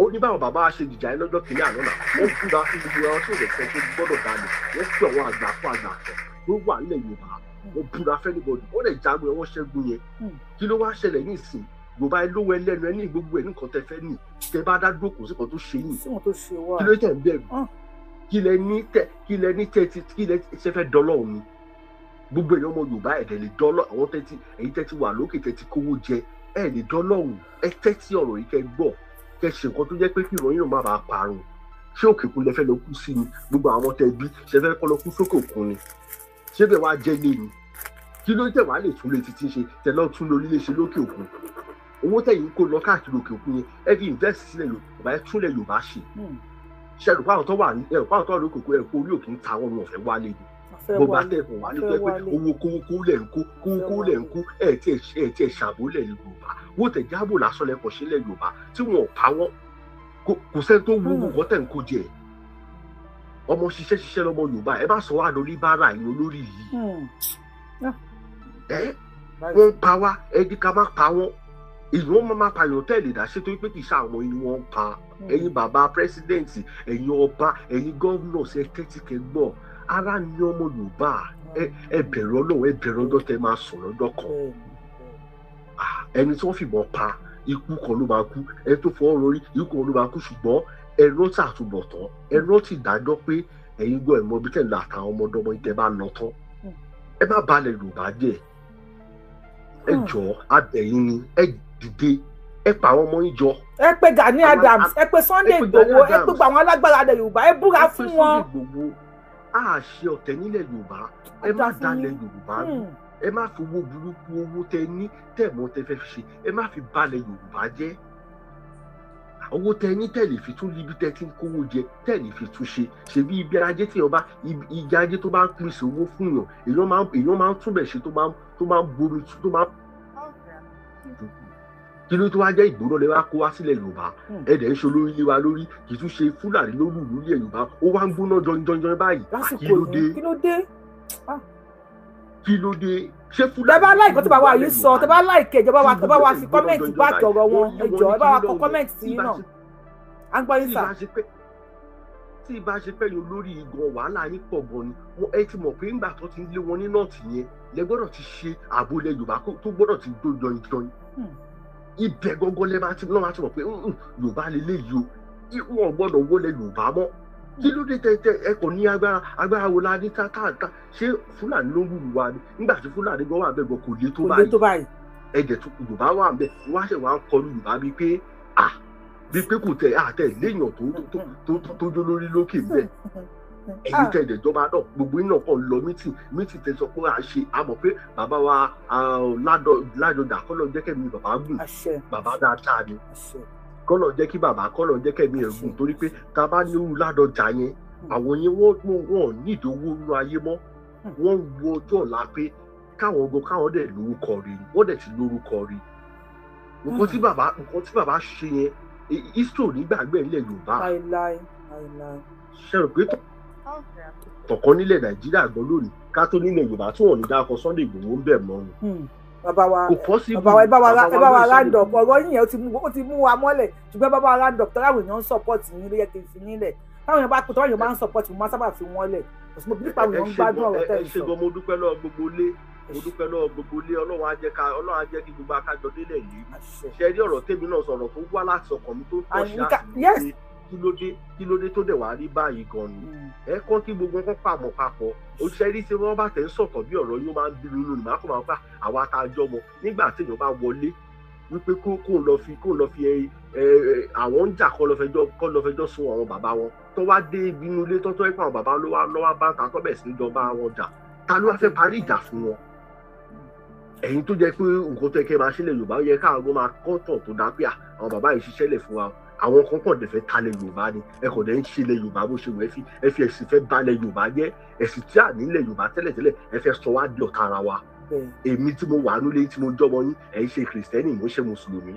ó ní báwọn bàbá ṣe dìjà ẹ lọ́jọ́ kìíní àná náà wọ́n búra fún gbogbo wọn tí ò lè fẹ́ tó gbọ́dọ̀ dalẹ̀ wọ́n fi àwọn àgbà fún àgbà kan ló wà nílẹ̀ Yorùbá wọ́n búra fẹ́nibọ̀dì wọ́n lè jagun ẹ̀ wọ́n ṣẹ́gun yẹn kí ló wá ṣẹlẹ̀ ní ìsìn Yorùbá ẹ lówó ẹlẹ́nu ẹ ní gbogbo ẹ̀ nǹkan tẹ fẹ́ nì tẹ bá dá dúró kò sí kan tó ṣe yìí kí ló tẹ̀ ń bẹ̀rù kí lẹ ní ṣe fẹ́ dọ́lọ́ òun gbogbo èèyàn ọmọ Yorùbá ẹ̀dẹ̀ lè dọ́lọ́ àwọn èyí tẹ́tí wà lókè tẹ́tí kówó jẹ ẹ̀ lè dọ́lọ́ òun ẹ tẹ́tí ọ̀rọ̀ yìí kẹ́ gbọ́ kẹ́ ṣe nǹkan tó jẹ́ pé kí ìròyìn náà má bàa parun ṣé òkè òkun lẹ fẹ́ lọ kú sí ni gbogbo àwọn tẹ bí ṣe fẹ́ kọ́ lọ kú sókè òkun ni ṣé bẹ́ẹ̀ wá jẹ́ lé ni kí ló tẹ̀ wá lè tún lè títí ṣe tẹ̀ lọ́ọ́ tún lórí lè ṣe lókè òkun owó tẹ̀yìn kó lọ káàkiri òkè òkun yẹn ẹ fi invest sílẹ̀ Yorùbá ẹ túnlẹ̀ Yorùbá ṣe ṣẹ́rù fáwọn tó wà ní lókè òkun ẹ̀ kó orí òkè ń ta wọn wọn fẹ́ wálé ni gbogbo àtẹ̀kùn wà ní pé owó kówó lẹ̀ ń kó ẹ̀ tí ẹ̀ ṣàbólẹ̀ ní Yorùbá wó tẹ̀ jábò lásán lẹ́kọ̀ọ́ sílẹ̀ Yorùbá tí wọn ò pa wọn kò sẹ́ni tó wo nǹkan tẹ̀ ń kó jẹ ọmọ ṣiṣẹ́ lọ́mọ Yorùbá ẹ bá sọ wá lórí bára ìyẹn olórí yìí wọ́n pa wá ẹbí ká má pa wọ́n ìlú wọn máa pààyàn tẹ́lẹ̀ dá ṣe tó pé kì í ṣàwọn ẹni wọn pa ẹ̀yin bàbá pírẹsidẹ́ǹtì ẹ̀yin ọba ẹ̀yin gọ́vnọ̀sì ẹ tẹ́tí kẹ́ gbọ́ ara ní ọmọ Yorùbá ẹ bẹ̀rù Ọlọ́run ẹ bẹ̀rù ọjọ́ tẹ́ máa sùn lọ́jọ́ kan ẹni tí wọ́n fìbọn pa ikú kan ló máa kú ẹni tó fọwọ́ lórí ikú kan ló máa kú ṣùgbọ́n ẹ rántí àtúbọ̀tán ẹ rántí ìdájọ́ pé ẹ̀yin gbọ́ ẹ̀mọ́ bí tẹ̀lé àtàwọn ọmọdọ́mọ yìí tẹ́ bá lọ tán ẹ má balẹ̀ Yorùbá jẹ́ ẹ jọ̀ọ́ abẹ̀yìn ni ẹ dìde ẹ pa àwọn ọmọ yín jọ. ẹ pe Gani Adams ẹ pe Sunday Igboho ẹ pe gbogbo àwọn alágbára ilẹ̀ Yorùbá ẹ búra fún wọn. a ṣe ọ̀tẹ̀ nílẹ̀ Yorùbá ẹ má dalẹ̀ Yorùbá ẹ má fi owó burúkú owó tẹ ní tẹ̀mọ́ tẹ fẹ́ fi ṣe ẹ má fi balẹ̀ Yorùbá jẹ́ owó tẹ ní tẹ̀lé fi tún ibi tẹ ti ń kówó jẹ tẹ̀lé fi tún ṣe ṣebí ibi ajé tí ọba ibi ajé tó bá ń pèsè owó fún yàn èèyàn máa ń túbẹ̀ ṣe tó máa ń bomi tó máa ń kí ló tó wá jẹ́ ìgbóná lè wá kó wá sílẹ̀ Yorùbá ẹ̀dẹ̀ ń ṣe olórí ilé wa lórí kì í tún ṣe Fúlàní lórí ìlú ilẹ̀ Yorùbá ó wá ń gbóná jọjọjọ báyìí kí ló dé ṣé Fúlàní. tẹ́ bá láìkọ́ tí bàbá yìí sọ tẹ́ bá láìkẹ́ ìjọba wa tẹ́ bá wa fi kọ́mẹ̀ntì bá tọ̀rọ̀ wọn ẹ jọ̀ọ́ ẹ bá wa kọ kọ́mẹ̀ntì sí náà à ń gbọ́ yín sà. tí ìbá ṣe pẹ́ yín olórí igan wàhálà yín pọ̀ gan ni ẹ ti mọ̀ pé ńgbà tó ti ń lé wọn ní nọ́ọ̀tì yẹn lẹ gbọ́dọ̀ ti ṣe ààbò ilẹ̀ Yorùbá tó gbọ́dọ̀ ti gbó jọyìn ibẹ̀ gọ́gọ́ lẹ́ máa ti mọ̀ pé Yorùbá lélẹ́yìí o wọn gbọ́dọ̀ wọlé Yorùbá mọ́ kí ló dé tẹ ẹ kò ní agbára wo la ní káàkiri ṣé Fúlàní ló ń wùwù wa ni nígbà tí Fúlàní gan wà bẹ́ẹ̀ gan kò lé tó báyìí ẹ̀jẹ̀ tó Yorùbá wà ń bẹ̀ wọ́n á ṣe wá ń kọlu Yorùbá bíi pé kò tẹ̀ léèyàn tó jó lórí lókè bẹ́ẹ̀ èyí tẹ̀ ìjọba náà gbogbo iná kan lọ mítìn tẹ̀ sọ pé à ń ṣe àmọ̀ pé bàbá wa Ládọjà kọ́lọ̀ jẹ́ kẹ́mi bàbá gùn bàbá dáadáa ni kọ́lọ̀ jẹ́ kí bàbá kọ́lọ̀ jẹ́ kẹ́mi ẹ̀ gùn torí pé tá a bá ní irú Ládọjà yẹn àwọn yẹn wọ́n ní ìdówó inú ayé mọ́ wọ́n wo ọjọ́ ọ̀la pé káwọn dẹ̀ lórúkọ rí wọ́n dẹ̀ ti lórúkọ rí nǹkan tí bàbá ṣe yẹn history nígbàgbé ilẹ̀ Yorùbá ṣe rò pé tọ̀kan nílẹ̀ Nàìjíríà gan lónìí ká tó nílẹ̀ Yorùbá tí wọ́n ní dáko Sunday Igboho ń bẹ̀ mọ́ ni. bàbá wa ẹ bá wa round-up ọ̀rọ̀ yìí yẹn ó ti mú wa mọ́lẹ̀ ṣùgbọ́n bàbá wa round-up tọ́lá àwọn èèyàn ń support yín ló yẹ kí n fi nílẹ̀ táwọn èèyàn bá pè tọ́wọ́ èèyàn máa ń support mo máa sábà fi wọ́n lẹ̀ mo bí pàwọn èèyàn ń gbádùn ọ̀rọ̀ tẹ̀ ẹ ṣe gan mo dúpẹ́ lọ́wọ́ gbogbo ilé Ọlọ́run á jẹ́ kí gbogbo akájọ délẹ̀ yìí ṣe rí ọ̀rọ̀ tèmi náà sọ̀rọ̀ tó wá láti ọkàn mi tó tọ́ ṣe àṣìṣe kí ló dé tó dẹ̀ wá rí báyìí gan ni ẹ kọ́ kí gbogbo wọn pàmò papọ̀ ó ṣe rí tí wọ́n bá tẹ̀ ń sọ̀tọ̀ bí ọ̀rọ̀ yóò máa ń bínú nínú ìmọ̀ àkọ́mọ́ àpá àwa tá a jọ mọ nígbà tí èèyàn bá wọlé wípé kó lọ fi àwọn ń jà kọ́ lọ fẹjọ́ sun àwọn bàbá wọn tó wá dé ibi inú ilé tó ẹ pé àwọn bàbá lọ́wọ́ bá ta tó bẹ̀ sí ìjọba wọn jà ta ló wá fẹ́ parí ìjà fún wọn ẹ̀yin tó jẹ́ pé nǹkan tó yẹ kẹ́ máa ṣẹlẹ̀ Yorùbá yẹ káàgó máa kọ́tọ̀ tó dá pé àwọn bàbá yìí ṣiṣẹ́ lẹ̀ fún wa àwọn kan kàn dẹ̀ fẹ́ talẹ̀ Yorùbá ni ẹ kàn dẹ̀ ń ṣe ilẹ̀ Yorùbá bó ṣe wọ̀ ẹ fi ẹ̀sìn fẹ́ balẹ̀ Yorùbá jẹ́ ẹ̀sìn tí à nílẹ̀ Yorùbá tẹ́lẹ̀tẹ́lẹ̀ ẹ fẹ́ sọ wá di ọ̀tá ara wa èmi tí mo wà nílé tí mo jọmọ yín ẹ̀ ń ṣe kìrìsìtẹ́nì mo ń ṣe mùsùlùmí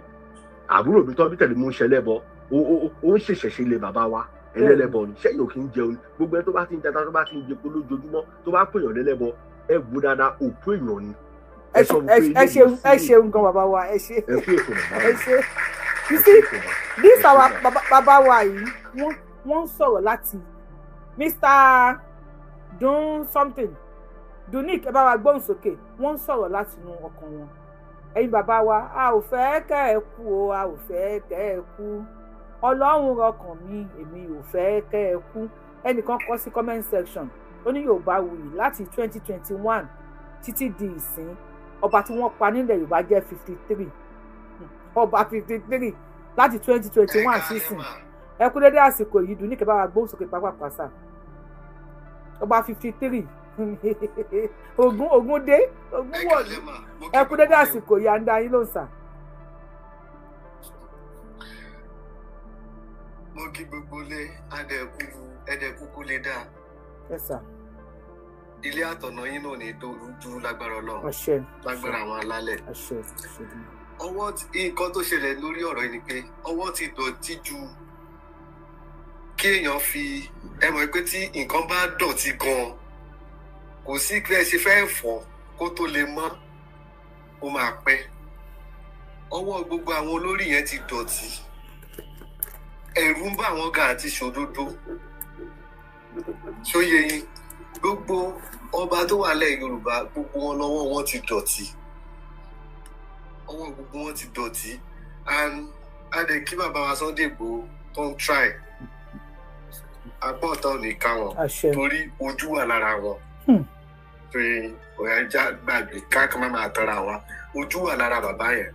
àbúrò mi tọ́ bí tẹ̀lé mo ń ṣẹlẹ́bọ ó ń ṣèṣẹ̀ṣe ilé bàbá wa ẹlẹ́lẹ́bọ ni ṣẹ́yìn ò kí ń jẹun gbogbo ẹ tó bá ti ń jata tó bá ti ń jẹpo lójoojúmọ́ tó bá pèèyàn lẹ́lẹ́bọ ẹ wò dáadáa òkú èèyàn ni ẹ ṣeun gan bàbá wa ẹ ṣe you see this our bàbá wa yìí wọ́n ń sọ̀rọ̀ láti Mr. Dun something Dunik ẹ bá wa gbóhùn sókè wọ́n ń sọ̀rọ̀ láti inú ọkàn wọn ẹ̀yin bàbá wa a ò fẹ́ kẹ́ ẹ kú o a ò fẹ́ kẹ́ ẹ kú Ọlọ́run rọkàn mi èmi ò fẹ́ kẹ́ ẹ kú ẹnìkan kọ sí comment section ó ní Yorùbá Wuyi láti 2021 títí di ìsìn ọba tí wọ́n pa nílẹ̀ Yorùbá jẹ́ 53 ọba 53 láti 2021 sísìn ẹ kú dédé àsìkò yìí dùn ní kẹ́ bá wa gbóhùn sókè pápápásá ọba 53 ogun dé ogun wọ̀lú ẹ kú dédé àsìkò yìí à ń dá yín ló ń sà. mo kí gbogbo lé ẹdẹkùkù lè dáa. ẹ sà. ilé àtọ̀nà yín náà ní tó rújú lágbára Ọlọ́run lágbára àwọn alálẹ̀. ọwọ́ nǹkan tó ṣẹlẹ̀ lórí ọ̀rọ̀ yìí ni pé ọwọ́ ti dọ̀tí ju kí èèyàn fi ẹ mọ̀ pé tí nǹkan bá dọ̀tí gan-an kò sí pé ẹ ṣe fẹ́ fọ̀ kó tó lè mọ́ ó máa pẹ́ ọwọ́ gbogbo àwọn olórí yẹn ti dọ̀tí ẹ̀rù ń bá àwọn ga àti ṣòdodo ṣóyè yín gbogbo ọba tó wà lẹ̀ Yorùbá gbogbo wọn lọ́wọ́ wọn ti dọ̀tí ọwọ́ gbogbo wọn ti dọ̀tí and adé kí bàbá wa Sunday Igboho tó ń try apá ọ̀tá ò ní ká wọn torí ojú wà lára wọn torí ọ̀yájà gbàgbé káàkiri máa máa tọ́ra wa ojú wà lára bàbá yẹn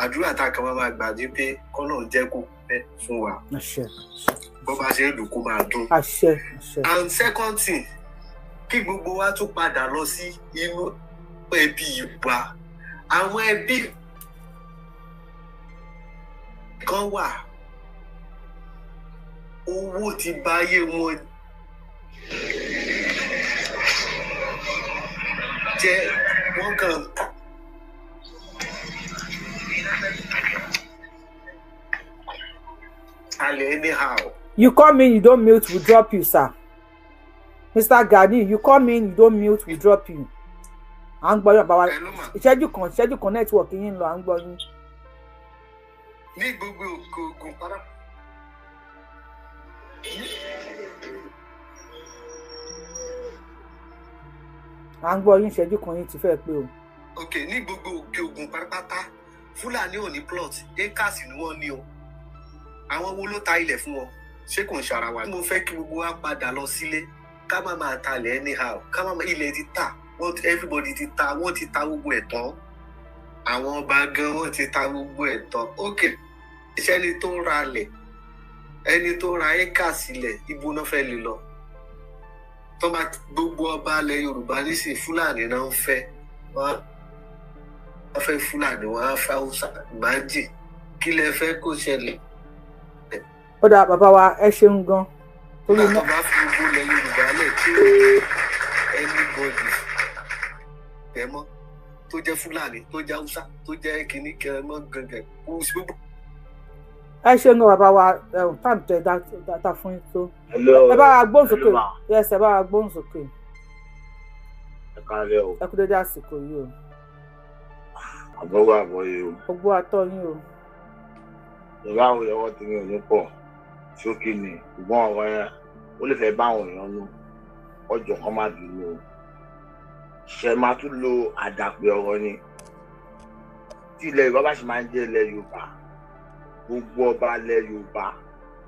àdúrà tá a kan máa gbàgbé pé kọ́nà jẹ́ kó pẹ́ fún wa bó bá ṣe ń lù kó máa dún and second thing kí gbogbo wa tún padà lọ sí inú ẹbí wa àwọn ẹbí kan wà owó ti bà ayé wọn jẹ́ wọ́n kàn anyhow. You come in, you don't mute, we drop you, sir. Mr. Gani, you come in, you don't mute, we drop you. À ń gbọ́ yín bàbá ìṣẹ́jú kan network yín lọ à ń gbọ́ yín. Ní gbogbo ogun para. À ń gbọ́ yín ìṣẹ́jú kan yín ti fẹ́ pé o. Ok, ní gbogbo òkè ogun pátápátá Fúlàní ò ní plot acres ni wọ́n ní o. Àwọn wo ló ta ilẹ̀ fún wọn? Ṣé kò ń ṣara wa? Mo fẹ́ kí gbogbo wa padà lọ sílé ká má máa talẹ̀ anyhow ká má ilẹ̀ ti tà everybody ti ta wọ́n ti ta gbogbo ẹ̀ tán àwọn ọba gan wọn ti ta gbogbo ẹ̀ tán ókè iṣẹ́ ni tó ra lẹ̀ ẹni tó ra éka sílẹ̀ ibo náà fẹ́ lè lọ tó bá gbogbo ọba ilẹ̀ Yorùbá nísìnyí Fúlàní náà ń fẹ́ wọ́n á fẹ́ Fúlàní wọ́n á fẹ́ Haúsá ìmájì kí lẹ fẹ́ kó ṣẹlẹ̀. ó dà bàbá wa ẹ ṣeun gan. nígbà tó bá fi gbogbo ilẹ̀ Yorùbá lẹ̀ tí ò ẹni bọ́ọ̀dì tẹ̀mọ́ tó jẹ́ Fúlàní tó jẹ́ Haúsá tó jẹ́ kìnní kẹrẹmọ́ gẹ́gẹ́ kó sí gbogbo. ẹ ṣeun gan bàbá wa táàmù tẹ dáta fún yín tó. ẹ bá wa gbóhùn sókè yes ẹ bá wa gbóhùn sókè. ẹ káàlẹ́ o. ẹ kú dédé àsìkò yìí o. àbọ̀wọ̀ àbọ̀ yìí o. gbogbo àtọ̀ yín o. ìwà àwọn ìyàwó tí mi ò ní pọ̀ sókè ni ṣùgbọ́n ọ̀rọ̀ yẹn ó lè fẹ́ bá àwọn èèyàn nù ọjọ́ kan má bínú o. ṣe máa tún lo àdàpè ọ̀rọ̀ ni tí ilẹ̀ Yorùbá bá ṣe máa ń jẹ́ ilẹ̀ Yorùbá gbogbo ọba ilẹ̀ Yorùbá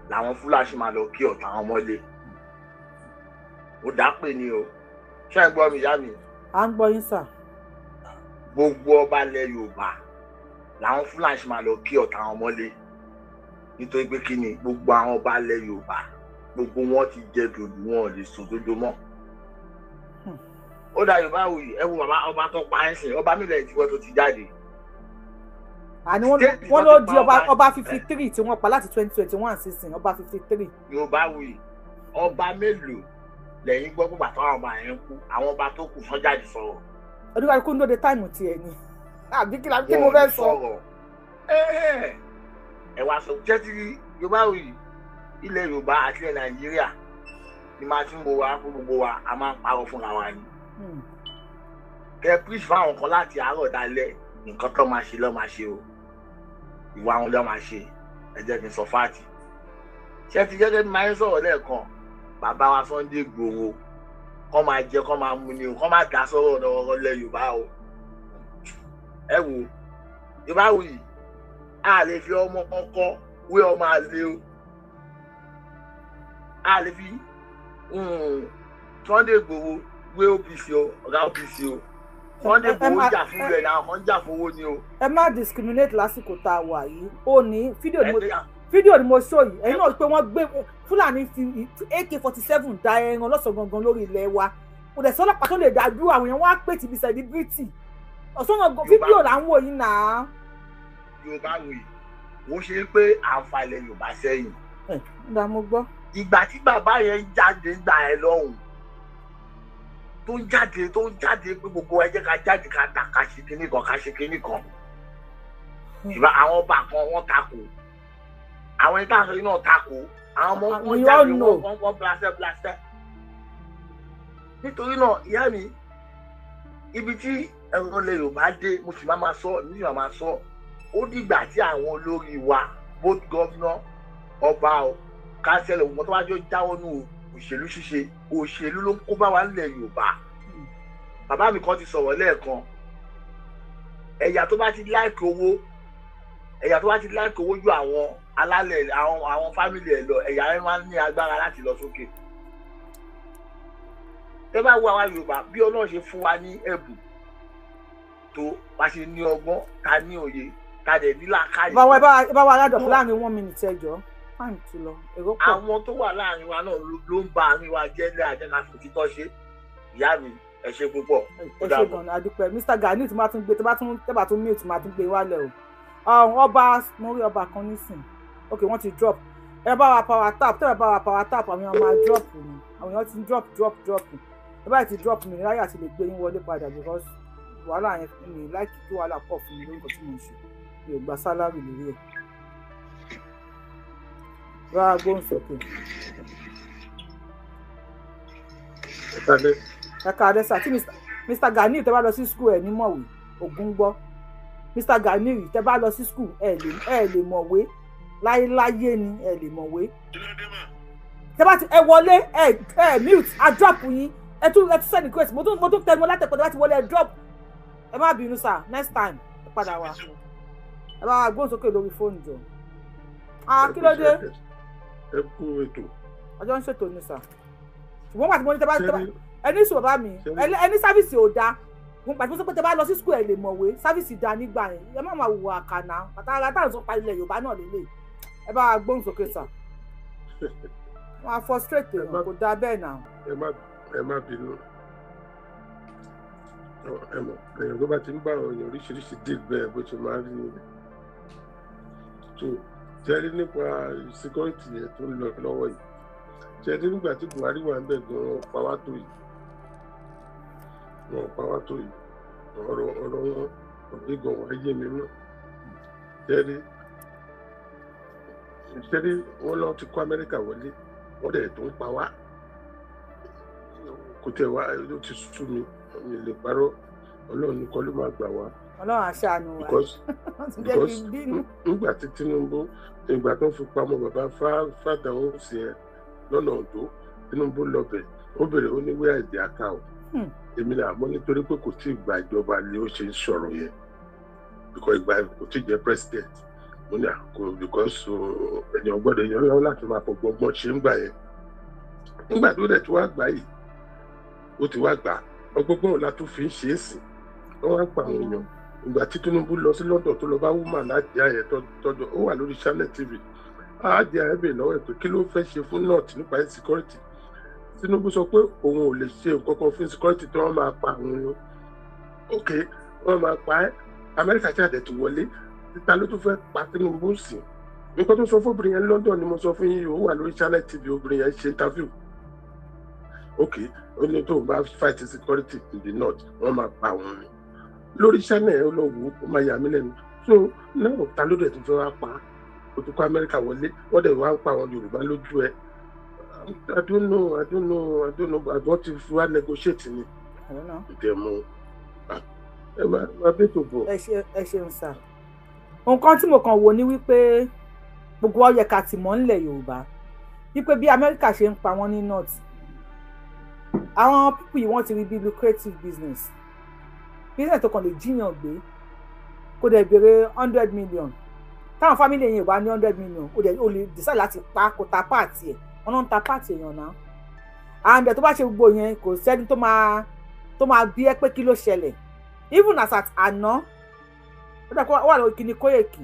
làwọn Fúlàní máa lọ kí ọ̀tá wọn mọ́lé ó dàpè ni o ṣé ẹ gbọ́ mi ìyá mi. à ń gbọ́ yín sà. gbogbo ọba ilẹ̀ Yorùbá làwọn Fúlàní máa lọ kí ọ̀tá wọn mọ́lé nítorí pé kí ni gbogbo àwọn ọba ilẹ̀ Yorùbá gbogbo wọn ti jẹ dòdò wọn ò lè sùn dòdò mọ́. ó dá Yorùbá Wuyi ẹ wo bàbá ọba tó pa ẹ́ sìn ọba mílẹ̀ tí wọ́n tó ti jáde. àní wọ́n ló di ọba 53 tí wọ́n pa láti 2021 sísìn ọba 53. Yorùbá Wuyi ọba mélòó lẹ́yìn gbọ́ pé bàtà àwọn ọba yẹn kú àwọn ọba tó kù fọ́n jáde sọ̀rọ̀. oníwàlú kó ń lóde táìmù tiẹ̀ ni àbí kí mo fẹ́ sọ. ẹ wá sọ jẹ́ ti Yorùbá Wuyi ilẹ̀ Yorùbá àti ilẹ̀ Nàìjíríà ni máa tún wo wa fún gbogbo wa a máa ń parọ́ fúnra wa ni. kẹ píríṣ fáwọn kan láti àárọ̀ dalẹ́ nǹkan tó máa ṣe lọ́ máa ṣe o ìwà wọn lọ́ máa ṣe ẹ jẹ́ kí n sọ fáàtì. ṣé ti gẹ́gẹ́ bí máa ń sọ̀rọ̀ lẹ́ẹ̀kan bàbá wa Sunday Igboho kọ́ máa jẹ kọ́ máa mu ni o kọ́ máa dá sọ̀rọ̀ lọ́wọ́ lẹ́ Yorùbá o. ẹ wo Yorùbá Wuyi a lè fi ọmọ kọ́kọ́ wé ọmọ àlè o a lè fi Sunday Igboho wé OPC o ọ̀gá OPC o Sunday Igboho jà fún ilẹ̀ náà kan jà fowó ni o. ẹ má discriminate lásìkò tá a wà yìí ó ní fídíò ni mo show yìí ẹ̀yin náà pé wọ́n gbé Fúlàní fi AK-47 da ẹran lọ́sàn gangan lórí ilẹ̀ wa kò dẹ̀ sọ́lọ́pàá tó lè dá dúró àwọn èèyàn wá pè tí bí celebrity ọ̀sán gangan fídíò là ń wò yìí náà. Yorùbá Wuyi wọ́n ṣe pé àǹfààní Yorùbá sẹ́yìn. ǹda mo gbọ́. ìgbà tí bàbá yẹn jáde gbà ẹ lọ́hùn tó ń jáde pé gbogbo ẹ jẹ́ ká jáde ká ta ká ṣe kinní kan ìbá àwọn ọba kan wọ́n takò àwọn ẹ̀ka àṣọ iná takò àwọn ọmọ wọn jáde wọ́n blasẹ́ nítorí náà ìyá mi ibi tí ẹ̀rọ ilẹ̀ Yorùbá dé mo sì máa sọ ó dìgbà tí àwọn olórí wa both governor ọba o kánsẹ́lẹ̀ òun tó bá jọ jáwọ́ nù òṣèlú ṣíṣe òṣèlú ló ń kó bá wa nílẹ̀ Yorùbá. bàbá mi kan ti sọ̀rọ̀ lẹ́ẹ̀kan ẹ̀yà tó bá ti láìkì owó ju àwọn alálẹ̀ àwọn fámìlì ẹ̀ lọ ẹ̀yà rẹ̀ máa ń ní agbára láti lọ sókè. ẹ bá wo àwa Yorùbá bí Ọlọ́run ṣe fún wa ní ẹ̀bùn tó bá ṣe ní ọgbọ́n ká ní òye ká dẹ̀ ní làákàyè. ẹ bá wa aládọ̀fún láàrin 1 minute ẹjọ́ fáìmù ti lọ èrò pọ̀. àwọn tó wà láàrin wa náà ló ń ba àárín wa jẹ́ lé àjẹká fún títọ́ ṣe ìyá mi ẹ ṣe púpọ̀. ẹ ṣe gan-an adúpẹ́ Mr. Gani tí máa tún gbé tẹ́bà tún mute máa tún gbé wálẹ̀ o. ọba mo rí ọba kan nísìn ok wọ́n ti drop ẹ bá wa power tap tẹ́bà bá wa power tap àwọn èèyàn máa drop ni àwọn èèyàn ti drop ni ẹ bá ti drop mi láyà ti lè gbé yín wọlé padà because wàhálà yẹn mi láìkí kí wàhálà pọ̀ fún mi lórúkọ tí mo ń ṣe mi ò gba sálárì lórí ẹ̀. Bá a gbóhùn sókè. Ẹ káàdé sá tí Mr. Gani tẹ́ bá lọ sí school ẹ̀ ní mọ̀wé ògún gbọ́ Mr. Gani tẹ́ bá lọ sí school ẹ̀ lè mọ̀wé láyéláyé ni ẹ̀ lè mọ̀wé. Tẹ́ bá ti ẹ wọlé ẹ mute a drop yín ẹ tún send request mo tún tẹnu látẹ̀pọ̀ tẹ́ bá ti wọlé ẹ drop ẹ má bínú sá next time ẹ padà wá ẹ bá wa gbóhùn sókè lórí fóònù jọ. Kí ló dé? Ẹ kú ètò. Ọjọ́ ń ṣètò ní sà. Ṣùgbọ́n pàtó mo ní tẹ́ bá ẹni sùn bàbá mi ẹni sáfìsì ò dáa pàtó sọ pé tẹ bá lọ sí school ẹ lè mọ̀wé sáfíìsì dá nígbà yẹn ẹ má máa wò àkànná àtàrà táwọn sọ pa ilẹ̀ Yorùbá náà lélẹ̀ ẹ bá gbóhùn sókè sà wọn á frustrate èèyàn kò dáa bẹ́ẹ̀ náà. ẹ má bínú ẹ mọ̀ èèyàn tó bá ti ń bá àwọn èèyàn oríṣiríṣi dìg bẹ́ẹ̀ bó ṣe máa ń rí nìyẹn tó jẹ́rí nípa security yẹn tó ń lọ lọ́wọ́ yìí jẹ́rí nígbà tí Buhari wà ń bẹ̀ gan-an pàwátó yìí ọ̀rọ̀ wọn ìgbọ̀n wá yé mi mọ́ jẹ́rí wọ́n lọ ti kó Amẹ́ríkà wọlé wọ́n dẹ̀ tó ń pa wá kò tẹ̀ wá ló ti sú mi mi lè parọ́ Ọlọ́run nìkan ló máa gbà wá. Ọlọ́run aṣáánu wa. because nígbà tí Tinubu ìgbà tó ń fi pamọ́ bàbá Fádáhùn sí ẹ lọ́nà Oǹdó Tinubu lọ́bẹ̀ ó bèrè ó ní wíwá ìdí àká o èmi náà mọ̀ nítorí pé kò tí ì gba ìjọba ni ó ṣe ń sọ̀rọ̀ yẹn because ìgbà kò tí ì jẹ́ president mo ní àkókò because ènìyàn gbọ́dọ̀ yẹn lọ́wọ́ láti máa fọgbọ́gbọ́n ṣe ń gbà yẹn nígbà tó dẹ̀ tí wàá gbà yìí ó ti wá gbà ọgbọ́gbọ́n ọ̀la tó fi ń ṣe é sìn wọ́n wá ń pa àwọn èèyàn ìgbà tí Tinubu lọ sí London tó lọ bá woman láti ayẹ tọjọ ó wà lórí Channel TV àjẹ àyẹ̀bẹ̀ lọ́wọ́ ẹ̀ pé kí ló fẹ́ ṣe fún north nípa security Tinubu sọ pé òun ò lè ṣe nǹkan kan fún security tí wọ́n máa pa àwọn èèyàn ok wọ́n máa pa ẹ́ Amẹ́ríkà tí àdẹ̀ ti wọlé títa ló tún fẹ́ pa Tinubu sí nǹkan tó sọ fún obìnrin yẹn London ni mo sọ fún yín ó wà lórí Channel TV obìnrin yẹn ṣe interview ok ó ní tó bá fight security in the north wọ́n máa pa àwọn ni lórí Channel ẹ lọ wò ó máa yà mí lẹ́nu so náà ta ló dẹ̀ tún fẹ́ wá pa ó tún kó Amẹ́ríkà wọlé wọ́n dẹ̀ wá ń pa àwọn Yorùbá lójú ẹ I don't know àbọ̀ ti fi wá negotiate ni ìdẹ̀mú ẹ máa bẹ́ tó bọ̀. ẹ ṣeun sá nǹkan tí mo kàn wò ni wípé gbogbo wa yẹ ká ti mọ̀ nílẹ̀ Yorùbá wípé bí Amẹ́ríkà ṣe ń pa wọ́n ní north àwọn pípì yìí wọ́n ti rí bí lucrative business tó kàn lè jíyàn gbé kó dẹ̀ béèrè 100 million táwọn family yẹn wà ní 100 million ó lè decide láti pa kó ta páàtì ẹ̀ wọ́n náà ń ta páàtì èèyàn náà and tó bá ṣe gbogbo yẹn kò sẹ́ni tó máa bí ẹ pé kí ló ṣẹlẹ̀ even as at àná ó dà kó wà lórí kíní Kóyèkì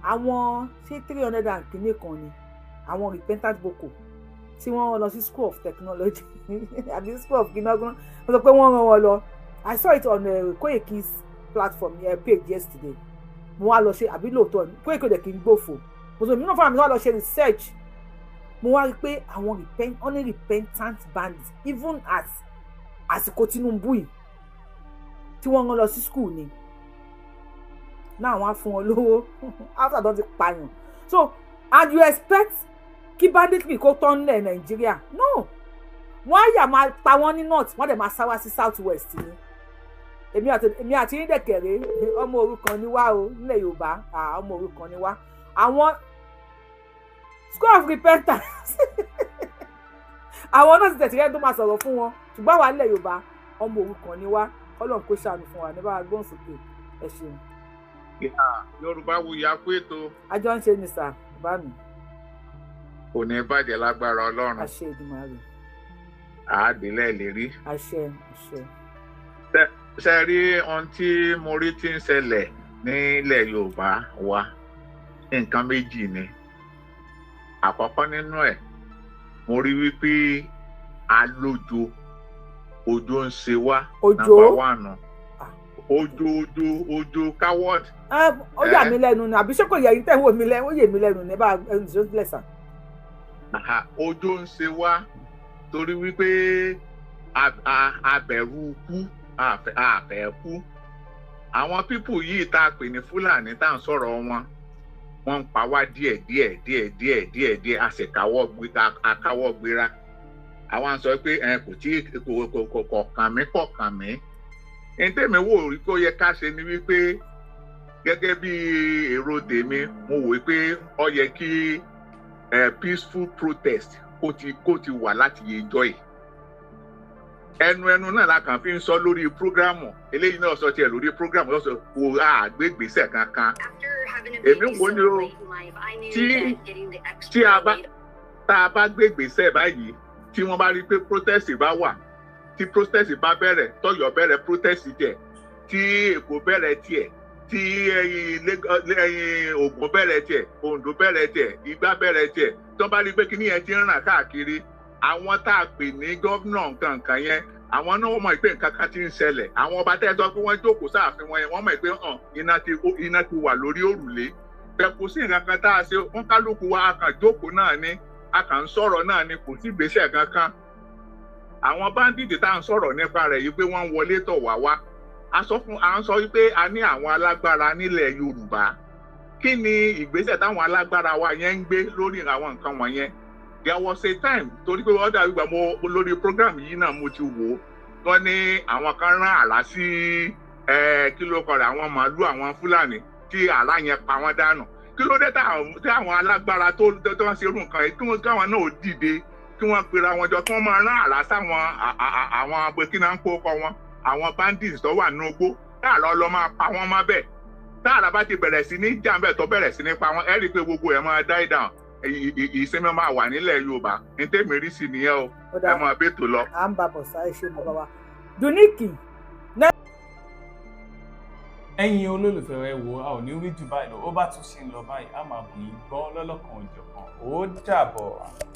àwọn ṣé 300 and kíní kan ni àwọn repentant boko tí wọ́n lọ sí school of technology àbí school of kinagun wọ́n sọ pé wọ́n rán wọn lọ I saw it on Koyeki's platform page yesterday mo wá lọ ṣe àbí lóòótọ́ ni Koyeki òde kì í gbòfò mo sọ nínú fún mi wá lọ ṣe research mo wá rí pé àwọn repentant bandits even as àsìkò Tinubu yìí tí wọ́n rán lọ sí school ni náà wọ́n á fún wọn lówó after don ti pààyàn so and you expect kí banditry kó tán lẹ̀ Nàìjíríà no wọ́n á yà máa pa wọ́n ní north wọ́n dẹ̀ máa sá wá sí south west ni èmi àti yín dẹ̀kẹ̀rẹ́ ọmọ òrukàn ni wá o nílẹ̀ Yorùbá ọmọ òrukàn ni wá àwọn school of repentance àwọn náà ti tẹ̀síwájú tó máa sọ̀rọ̀ fún wọn ṣùgbọ́n àwa nílẹ̀ Yorùbá ọmọ òrukàn ni wá Ọlọ́run kó ṣàánú fún wa ní bá gbóhùn sókè ẹ ṣeun. Yorùbá Wuyi a kú ètò. àjọ ń ṣe ni sà bá mi. kò ní bàjẹ́ lágbára Ọlọ́run. àṣẹ Èdùmàrè. àádìlẹ̀ lè rí. àṣẹ. ṣe rí ohun tí mo rí tí ń ṣẹlẹ̀ nílẹ̀ Yorùbá wa nǹkan méjì ni àkọ́kọ́ nínú ẹ̀ mo rí wípé alójo òjò ń ṣe wá nàmbà wánù òjò coward. ó yà mí lẹ́nu ni àbí ṣé kò yẹ yín tẹ̀ wò mí lẹ́nu ó yè mí lẹ́nu ní bá ẹni tó lẹ̀sà. òjò ń ṣe wá torí wípé abẹ̀rù kú àfẹ́ kú àwọn pípù yìí tá a pè ní Fúlàní tá à ń sọ̀rọ̀ wọn ń pa wá díẹ̀ a sì káwọ́ gbéra àwọn sọ pé kò tí kọ̀ọ̀kan mí ẹni tẹ́mi wò rí kó yẹ ká ṣe ni wípé gẹ́gẹ́ bí èrò tèmi mo wò pé ó yẹ kí peaceful protest kó ti wà láti yẹjọ́ yìí ẹnu náà la kàn fi ń sọ lórí prógrámù eléyìí náà sọ tiẹ̀ lórí prógrámù lọ́sọ̀ kò àgbégbèsè kankan èmi wò ni o tí a bá gbégbèsè báyìí tí wọ́n bá rí pé protest bá wà tí protest bá bẹ̀rẹ̀ tọ́yọ̀ bẹ̀rẹ̀ protest tiẹ̀ tí Èkó bẹ̀rẹ̀ tiẹ̀ tí Ògùn bẹ̀rẹ̀ tiẹ̀ Oǹdó bẹ̀rẹ̀ tiẹ̀ Ìgbà bẹ̀rẹ̀ tiẹ̀ tó bá rí pé kíní yẹn ti ń ràn káàkiri àwọn tá a pè ní gómìnà nǹkan yẹn àwọn náà wọ́n mọ̀ pé nǹkan kan ti ń ṣẹlẹ̀ àwọn ọba tẹ́ ẹ sọ pé wọ́n jókòó sáàfin wọn yẹn wọ́n mọ̀ pé iná ti wà lórí òrùlé bẹ́ẹ̀ kò sí nǹkan kan tá a ṣe wọ́n kálukú wa a kàn jókòó náà ni a kàn ń sọ̀rọ̀ náà ni kò sí ìgbésẹ̀ kankan àwọn báńdíìtì tá à ń sọ̀rọ̀ nípa rẹ̀ yìí pé wọ́n ń wọlé tọ̀ wá wá à ń sọ wípé a ní àwọn alágbára nílẹ̀ Yorùbá kí ni ìgbésẹ̀ táwọn alágbára wa yẹn ń gbé lórí àwọn nǹkan wọ̀nyẹn there was a time torí pé wọ́n dàbí gbà mo lórí program yìí náà mo ti wò ó wọ́n ní àwọn kan rán àlá sí kí ló kọ rẹ̀ àwọn màálù àwọn Fúlàní tí àlá yẹn pa wọ́n dànù kí ló dé tí àwọn alágbára tó ń ṣe irú nǹkan yìí kí wọ́n káwọn náà dìde kí wọ́n pera wọn jọ kí wọ́n máa rán àlá sáwọn àwọn abẹ́kínà ń kó kọ wọn àwọn bandits tó wà ní ogbó táàrà lọ máa pa wọ́n má bẹ́ẹ̀ táàrà bá ti bẹ̀rẹ̀ sí ní jàǹbẹ̀ tó bẹ̀rẹ̀ sí ní pa wọ́n ẹ rí i pé gbogbo ẹ̀ máa die down ìsinmi máa wà nílẹ̀ Yorùbá ní tèmi rí sí nìyẹn o ẹ máa bẹ́ tó lọ. à ń bá bọ̀ sáà ṣe bàbá wa Duniki. ẹ̀yin olólùfẹ́ rẹ̀ wo a ò ní rí jù báyìí lọ ó bá tún ṣe ń lọ báyìí a máa bù yín gbọ́ lọ́lọ́kan òjọ̀kan ó dàbọ̀.